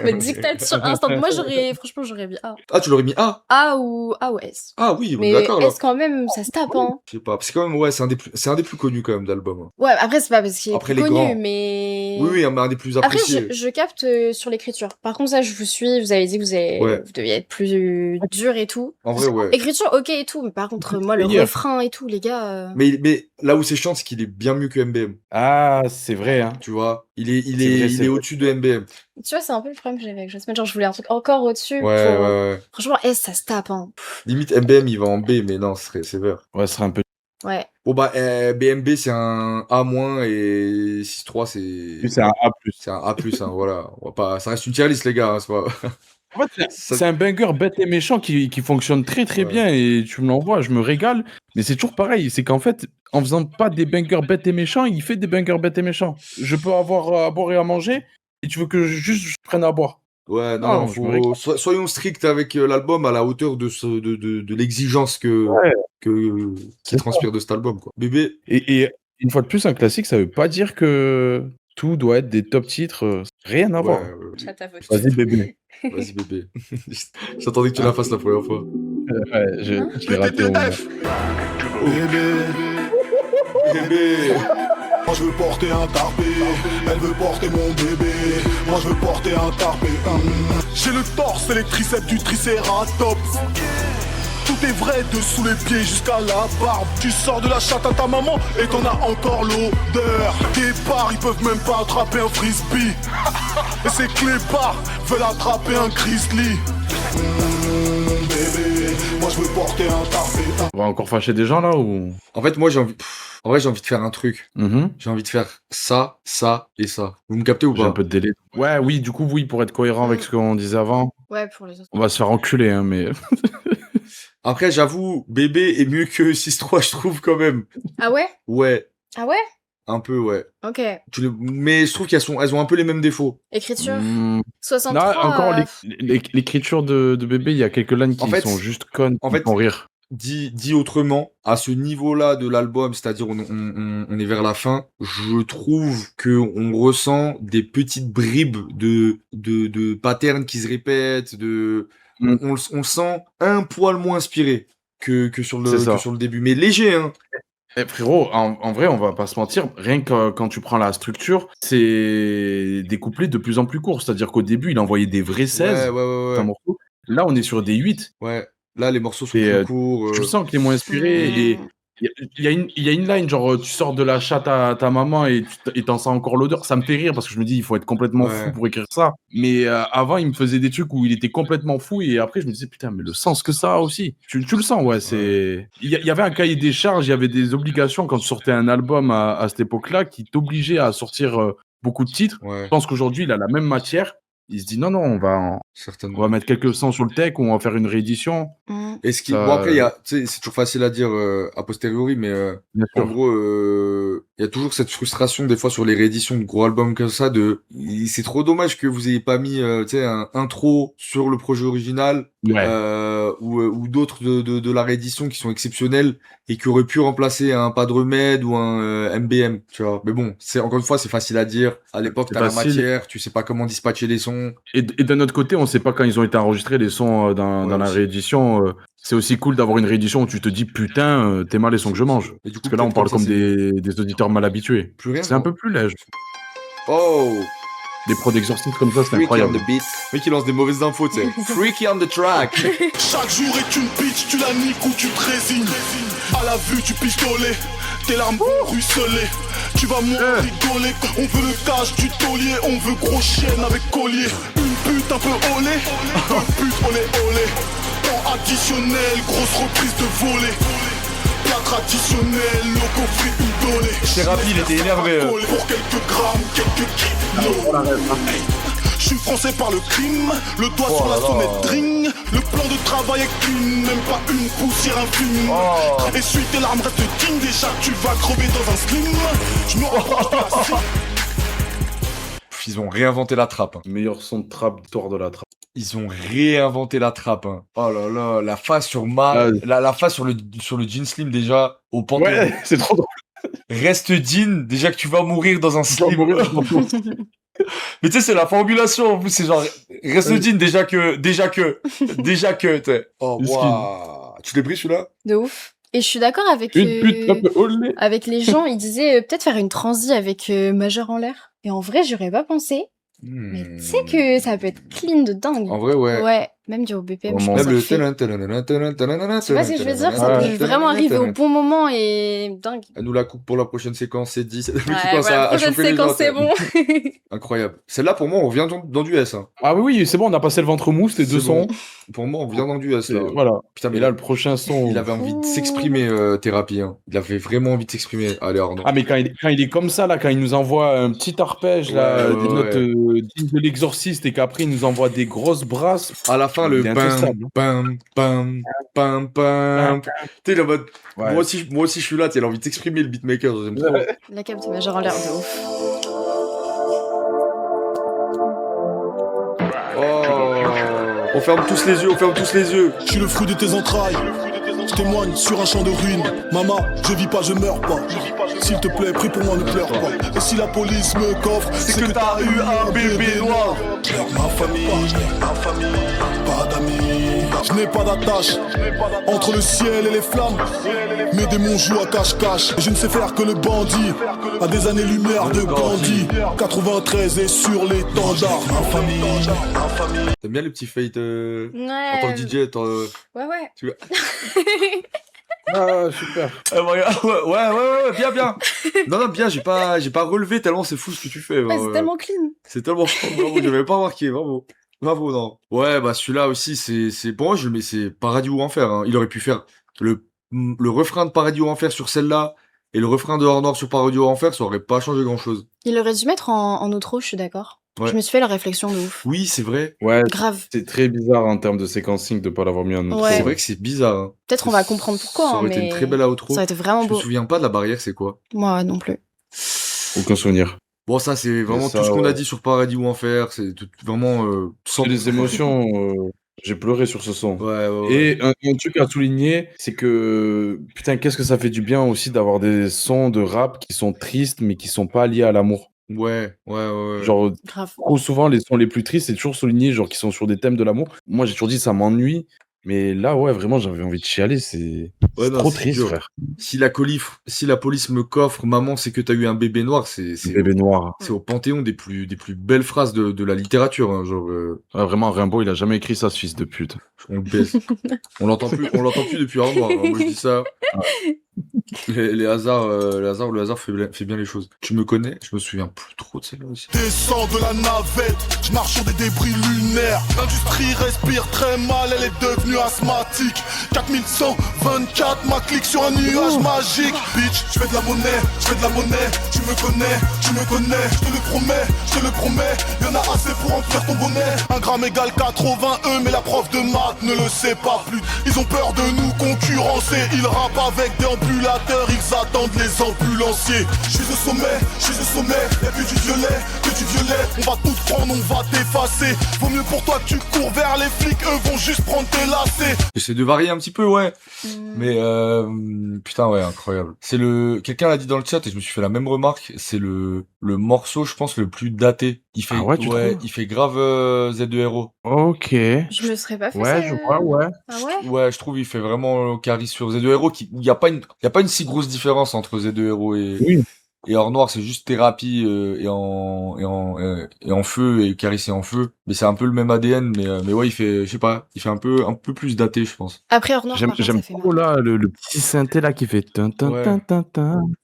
D: Mais dictate sur instant. Moi, franchement, j'aurais mis A.
A: Ah, tu l'aurais mis A?
D: A ou S.
A: Ah oui,
D: Mais
A: d'accord, là.
D: S, quand même, ça se tape, hein.
A: Je sais pas, parce que quand même, ouais, c'est un des plus connus, quand même, d'album. Hein.
D: Ouais, après, c'est pas parce qu'il est
A: Après,
D: plus
A: les
D: connu,
A: grands.
D: mais...
A: Oui, oui, mais un des plus
D: Après,
A: appréciés.
D: je capte sur l'écriture. Par contre, ça, je vous suis. Vous avez dit que
A: Ouais.
D: vous deviez être plus dur et tout.
A: En vrai, ouais.
D: Écriture, ok et tout. Mais par contre, moi, le
C: Meilleur.
D: refrain et tout, les gars...
A: Mais là où c'est chiant, c'est qu'il est bien mieux que MBM,
C: Ah, c'est vrai, hein.
A: tu vois. Il
C: C'est vrai,
A: est
C: c'est vrai.
A: au-dessus de MBM.
D: Tu vois, c'est un peu le problème que j'avais avec Jasmine. Genre, je voulais un truc encore au-dessus.
A: Ouais, ouais.
D: Franchement, S, ça se tape, hein.
A: Limite, MBM, il va en B, mais non, ce serait sévère.
C: Ouais, ce serait un peu.
D: Ouais.
A: Bon, bah, BMB, c'est un A- et 6-3,
C: C'est un A+.
A: c'est un A+, hein, voilà. On va pas... Ça reste une tier list, les gars, hein, c'est pas...
C: En fait,
A: Ça-
C: c'est un banger bête et méchant qui fonctionne très très
A: Ouais.
C: bien et tu me l'envoies, je me régale. Mais c'est toujours pareil, c'est qu'en fait, en faisant pas des bangers bêtes et méchants, il fait des bangers bêtes et méchants. Je peux avoir à boire et à manger et tu veux que je prenne à boire.
A: Ouais,
C: Non,
A: non,
C: je me régale.
A: soyons stricts avec l'album à la hauteur de l'exigence
C: Ouais.
A: qui
C: C'est
A: transpire de cet album, quoi. Bébé,
C: Et une fois de plus, un classique, ça veut pas dire que tout doit être des top titres. Rien à voir.
D: Chat à vote.
C: Vas-y, bébé.
A: Vas-y, bébé. J'attendais que tu la fasses la première fois.
C: Ouais, je l'ai raté au moment.
A: Bébé,
B: Moi je veux porter un tarpé, elle veut porter mon bébé. Moi je veux porter un tarpé. J'ai le torse et les triceps du tricératops. Tout est vrai dessous les pieds jusqu'à la barbe. Tu sors de la chatte à ta maman et t'en as encore l'odeur. Tes bars ils peuvent même pas attraper un frisbee. Et ces clébards veulent attraper un grizzly. Bébé, moi je veux porter un tarpé.
C: On va encore fâcher des gens là ou.
A: en fait, moi, j'ai envie... En vrai, j'ai envie de faire un truc.
C: Mhm.
A: J'ai envie de faire ça, ça et ça. Vous me captez ou
C: J'ai un
A: pas?
C: peu de délai. Ouais, oui, du coup, oui, pour être cohérent avec ce qu'on disait avant.
D: Ouais, pour les autres.
C: On va se faire enculer, hein, mais.
A: Après, j'avoue, bébé est mieux que 6-3, je trouve, quand même.
D: Ah ouais?
A: Ouais,
D: Ah ouais?
A: un peu, ouais.
D: Ok.
A: Mais je trouve elles ont un peu les mêmes défauts.
D: Écriture?
C: Hmm.
D: 63.
C: Non, encore l'écriture de bébé, il y a quelques lines qui
A: En fait,
C: sont juste connes,
A: en
C: qui
A: fait,
C: font rire.
A: dit autrement, à ce niveau-là de l'album, c'est-à-dire on est vers la fin, je trouve que on ressent des petites bribes de patterns qui se répètent, on le sent un poil moins inspiré que sur
C: C'est ça.
A: le début, mais léger, hein.
C: Eh, frérot, en vrai, on va pas se mentir, rien que quand tu prends la structure, c'est des couplets de plus en plus courts. C'est-à-dire qu'au début, il envoyait des vrais 16, un
A: Ouais.
C: morceau. Là, on est sur des 8.
A: Ouais. Là, les morceaux sont
C: Et
A: plus courts.
C: tu le sens qu'il est moins inspiré. Et il y a une line, genre, tu sors de la chatte à ta maman et t'en sens encore l'odeur. Ça me fait rire parce que je me dis, il faut être complètement fou pour écrire ça. Mais avant, il me faisait des trucs où il était complètement fou. Et après, je me disais, putain, mais le sens que ça a aussi. Tu le sens, ouais. Il y avait un cahier des charges, il y avait des obligations quand tu sortais un album à cette époque-là qui t'obligeait à sortir beaucoup de titres.
A: Ouais.
C: Je pense qu'aujourd'hui, il a la même matière. Il se dit, non, on va mettre quelques cents sur le tech ou on va faire une réédition.
A: Et ce qui, bon après, c'est toujours facile à dire a posteriori, mais en gros, il y a toujours cette frustration des fois sur les rééditions de gros albums comme ça. C'est trop dommage que vous ayez pas mis, un intro sur le projet original, ou d'autres de la réédition qui sont exceptionnels et qui auraient pu remplacer un Pas de Remède ou un MBM, tu vois. Mais bon, encore une fois, c'est facile à dire. À l'époque, t'as la matière, tu sais pas comment dispatcher les sons.
C: Et d'un autre côté, on sait pas quand ils ont été enregistrés les sons dans la réédition. C'est aussi cool d'avoir une réédition où tu te dis putain, t'es mal les sons que je mange. Parce que là, on parle comme des auditeurs mal habitués. C'est un peu plus léger.
A: Oh!
C: Des prods d'exorcistes comme ça, c'est incroyable.
A: On the beat. Le mec, il lance des mauvaises infos, tu sais. Freaky on the track.
B: Chaque jour est une bitch, tu la niques ou tu te résignes. À la vue du pistolet, tes larmes vont ruisseler. Tu vas moins rigoler. On veut le cash du taulier, on veut gros chienne avec collier. Une pute un peu olé, un pute olé olé. Temps additionnel, grosse reprise de volée. Plat traditionnel, loco free une donnée.
A: C'est rapide, il était énervé.
B: Pour quelques grammes, quelques kilos. Je suis français par le crime, le doigt sur la sonnette ring. Le plan de travail est clean, même pas une poussière infime. Essuie tes larmes, reste digne, déjà tu vas crever dans un slim. Je me rapproche.
A: Ils ont réinventé la trappe.
C: Meilleur son de trappe d'histoire de la trappe.
A: Ils ont réinventé la trappe. Hein. Oh là là, la face sur la face sur le jean slim déjà au pantalon.
C: Ouais, c'est trop drôle.
A: Reste jean, déjà que tu vas mourir dans un slim. Mais tu sais, c'est la formulation en plus, c'est genre reste jean déjà que t'es. Oh waouh. Tu l'as pris celui-là?
D: De ouf. Et je suis d'accord avec avec les gens, ils disaient peut-être faire une transi avec Majeur en l'air. Et en vrai, j'aurais pas pensé. Mais tu sais que ça peut être clean de dingue.
A: En vrai, ouais.
D: Ouais, même du BPM.
A: Même le
D: Tu vois ce que je veux dire? Ça peut vraiment arriver au bon moment et dingue.
A: Elle nous la coupe pour la prochaine séquence, c'est 10.
D: Ouais, la prochaine séquence, c'est bon.
A: Incroyable. Celle-là, pour moi, on vient dans du S. Hein.
C: Ah oui, c'est bon, on a passé le ventre mou, c'était 2 sons.
A: Pour moi, on vient dans du S. Là.
C: Voilà.
A: Putain, mais
C: là, le prochain son.
A: Il avait envie de s'exprimer, Thérapie. Hein. Il avait vraiment envie de s'exprimer. Allez, Arnaud.
C: Ah, mais quand il est comme ça, là, quand il nous envoie un petit arpège, là, des notes dignes de l'exorciste, et qu'après, il nous envoie des grosses brasses.
A: À la fin, le bam, bam, bam, bam. Tu sais, le mode. Ouais. Moi aussi, je suis là, tu as envie de t'exprimer, le beatmaker. J'aime trop.
D: La cap de Major en l'air de ouf.
A: On ferme tous les yeux.
B: Je suis le fruit de tes entrailles. Je témoigne sur un champ de ruines. Maman, je vis pas, je meurs pas. S'il te plaît, prie pour moi, ne pleure pas. Et si la police me coffre, c'est que t'as eu un bébé noir. Ma famille, pas d'amis. Je n'ai pas d'attache entre le ciel et les flammes. Mes démons jouent à cache-cache. Et je ne sais faire que le bandit. À des années-lumière de Gandhi. 93 et sur l'étendard. Ma famille.
A: T'aimes bien les petits feats en tant que DJ
D: Ouais.
A: Tu vois.
C: Ah, super.
A: Ouais, bien. Non, bien, j'ai pas relevé tellement c'est fou ce que tu fais.
D: Ouais, c'est tellement clean.
A: C'est tellement bravo, j'avais pas remarqué, bravo, non. Ouais, bah celui-là aussi, c'est pour moi, je le mets, c'est Paradis ou Enfer. Hein. Il aurait pu faire le refrain de Paradis ou Enfer sur celle-là et le refrain de Hors Noir sur Paradis ou Enfer, ça aurait pas changé grand-chose.
D: Il aurait dû mettre en outro, je suis d'accord. Ouais. Je me suis fait la réflexion de ouf.
A: Oui, c'est vrai.
C: Ouais,
D: grave.
C: C'est très bizarre en termes de séquencing de pas l'avoir mis en outro.
A: Ouais. C'est vrai que c'est bizarre. Hein.
D: Peut-être on va comprendre pourquoi.
A: Ça aurait été une très belle outro.
D: Ça aurait été vraiment beau.
A: Je me souviens pas de la barrière, c'est quoi?
D: Moi non plus.
C: Aucun souvenir.
A: Bon, ça, c'est vraiment tout ce qu'on a dit sur Paradis ou Enfer. C'est vraiment...
C: sans des émotions... J'ai pleuré sur ce son.
A: Ouais.
C: Et un truc à souligner, c'est que, putain, qu'est-ce que ça fait du bien aussi d'avoir des sons de rap qui sont tristes, mais qui sont pas liés à l'amour.
A: Ouais.
C: Genre,
D: Grave.
C: trop souvent, les sons les plus tristes, c'est toujours souligné, genre, qui sont sur des thèmes de l'amour. Moi, j'ai toujours dit, ça m'ennuie. Mais là, ouais, vraiment, j'avais envie de chialer. C'est
A: Ouais, non,
C: trop
A: c'est
C: triste,
A: dur.
C: frère.
A: Si la police me coffre, maman, c'est que t'as eu un bébé noir, c'est
C: Bébé noir.
A: c'est au panthéon des plus belles phrases de la littérature, hein, genre,
C: Ouais, vraiment, Rimbaud, il a jamais écrit ça, ce fils de pute.
A: on le baisse. On l'entend plus depuis un mois. Moi, je dis ça. Le hasard fait bien les choses. Tu me connais? Je me souviens plus trop de celle-là aussi.
B: Descends de la navette, je marche sur des débris lunaires. L'industrie respire très mal, elle est devenue asthmatique. 4124, ma clique sur un nuage magique. Bitch, je fais de la monnaie, tu me connais, je te le promets, y'en a assez pour remplir ton bonnet. 1 gramme égale 80 mais la prof de maths ne le sait pas plus. Ils ont peur de nous concurrencer, ils rappent avec des ambulateurs, ils attendent les ambulanciers. Je suis au sommet, y'a que du violet, on va tout prendre, on va t'effacer. Vaut mieux pour toi que tu cours vers les flics, eux vont juste prendre tes lacets.
A: J'essaie de varier un petit peu, ouais. Mais putain, ouais, incroyable. Quelqu'un l'a dit dans le chat et je me suis fait la même remarque. C'est le morceau, je pense, le plus daté. Il fait,
C: Ah ouais, tu trouves
A: il fait grave Z2RO.
C: Ok.
D: Je me serais pas fait ça.
C: Ouais, je vois, ouais.
D: Ah ouais?
A: Ouais, je trouve il fait vraiment Carry sur Z2RO. Il y a pas une si grosse différence entre Z2RO et Hors Noir. C'est juste thérapie et en feu et Carry c'est en feu. Mais c'est un peu le même ADN. Mais ouais, il fait, je sais pas, il fait un peu plus daté, je pense.
D: Après Hors Noir, par contre,
C: J'aime
D: ça fait
C: trop
D: mal.
C: là le petit synthé là qui fait
A: Ouais.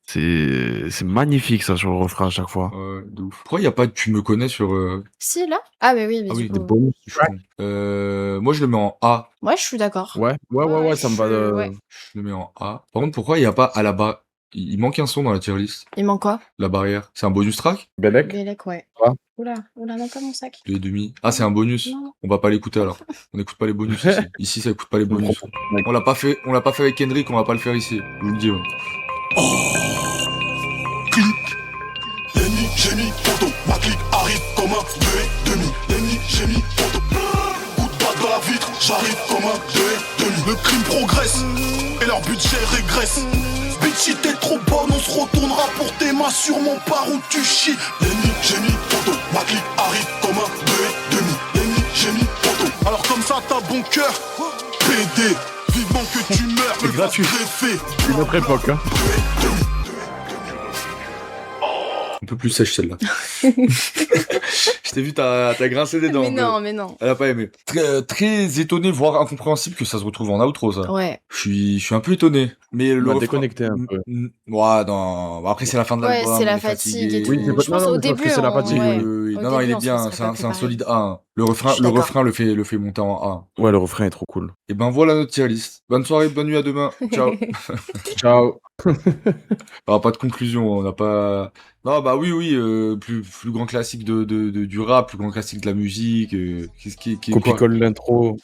C: C'est magnifique ça sur le refrain à chaque fois.
A: Ouais, de ouf. Pourquoi il y a pas de Tu me connais sur
D: Si, là? Ah, mais oui, mais
A: Ah
D: du
A: oui,
D: coup...
C: Des bonus.
A: je suis con. Moi je le mets en A.
D: Ouais, je suis d'accord.
C: Ouais, ça me va.
D: Ouais.
A: Je le mets en A. Par contre, pourquoi il y a pas à la barre? Il manque un son dans la tier list.
D: Il manque quoi?
A: La barrière. C'est un bonus track?
C: Belek.
D: Bélec, ouais.
C: Ah.
D: Oula, non, pas mon sac.
A: Les demi. Ah, c'est un bonus.
D: Non.
A: On va pas l'écouter alors. On n'écoute pas les bonus ici. Ici, ça écoute pas les bonus.
C: Ouais.
A: On l'a pas fait avec Kendrick, on va pas le faire ici. Je vous le dis. Ouais.
B: Lenny, j'ai mis photo, ma clique arrive comme un 2,5. Lenny, j'ai mis photo. Coup de batte dans la vitre, j'arrive comme un 2,5. Le crime progresse et leur budget régresse. Bitch, si t'es trop bonne, on se retournera pour tes mains sur mon par où tu chies. Lenny, j'ai mis photo, ma clique arrive comme un 2,5. Lenny, j'ai mis photo. Alors comme ça, t'as bon cœur, PD. Vivement que tu meurs, le
C: gratuit.
B: greffé.
C: Une autre époque, hein.
A: Un peu plus sèche celle-là. Je t'ai vu, t'as grincé des dents.
D: Mais non.
A: Elle a pas aimé. Très étonné, voire incompréhensible que ça se retrouve en outro, ça.
D: Ouais.
A: Je suis un peu étonné. Mais
C: On
A: le
C: va
A: refrain-
C: déconnecter un peu.
A: Ouais, non. Bon, après, c'est la fin de
D: Ouais,
A: l'album.
D: c'est
A: on
D: la
A: est
D: fatigue
A: fatigué.
D: et tout.
C: Oui, c'est pas-
D: Je pense
C: non,
D: au
C: mais je pense
D: début.
C: que c'est la fatigue,
D: ouais.
A: Oui.
D: Au
A: Non, il
D: début,
A: est
D: on
A: bien.
D: se
A: C'est
D: serait
A: un
D: pas préparé.
A: solide A1. Le
D: Je
A: refrain
D: suis d'accord.
A: le fait monter en A.
C: Ouais, le refrain est trop cool.
A: Et ben voilà notre tier list. Bonne soirée, bonne nuit, à demain. Ciao.
C: Ciao.
A: Alors, pas de conclusion, on n'a pas... Non, bah oui, plus grand classique du rap, plus grand classique de la musique, qu'est-ce qui est quoi
C: Copie-colle l'intro.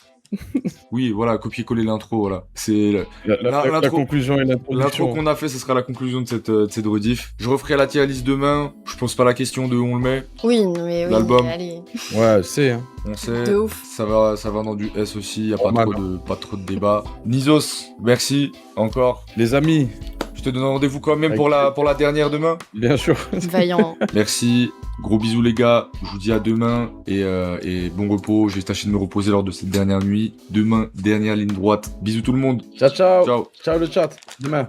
A: Oui, voilà, copier-coller l'intro, voilà. C'est
C: La
A: l'intro-
C: conclusion et
A: l'intro
C: l'introduction.
A: qu'on a fait, ce sera la conclusion de cette rediff. Je referai la tier list demain, je pose pas la question de où on le met,
D: Oui, mais oui.
A: L'album.
D: Allez.
C: Ouais, c'est. Hein.
A: on sait.
D: De ouf.
A: Ça va dans du S aussi, y a pas
C: Normal.
A: trop de débat. Nizos, merci, encore.
C: Les amis,
A: Je te donne rendez-vous quand même
C: Avec
A: pour la dernière demain.
C: bien sûr.
D: Vaillant.
A: Merci, gros bisous les gars, je vous dis à demain et bon repos, je vais tâcher de me reposer lors de cette dernière nuit. Demain, dernière ligne droite. Bisous tout le monde.
C: Ciao, ciao.
A: Ciao.
C: Ciao le chat. Demain.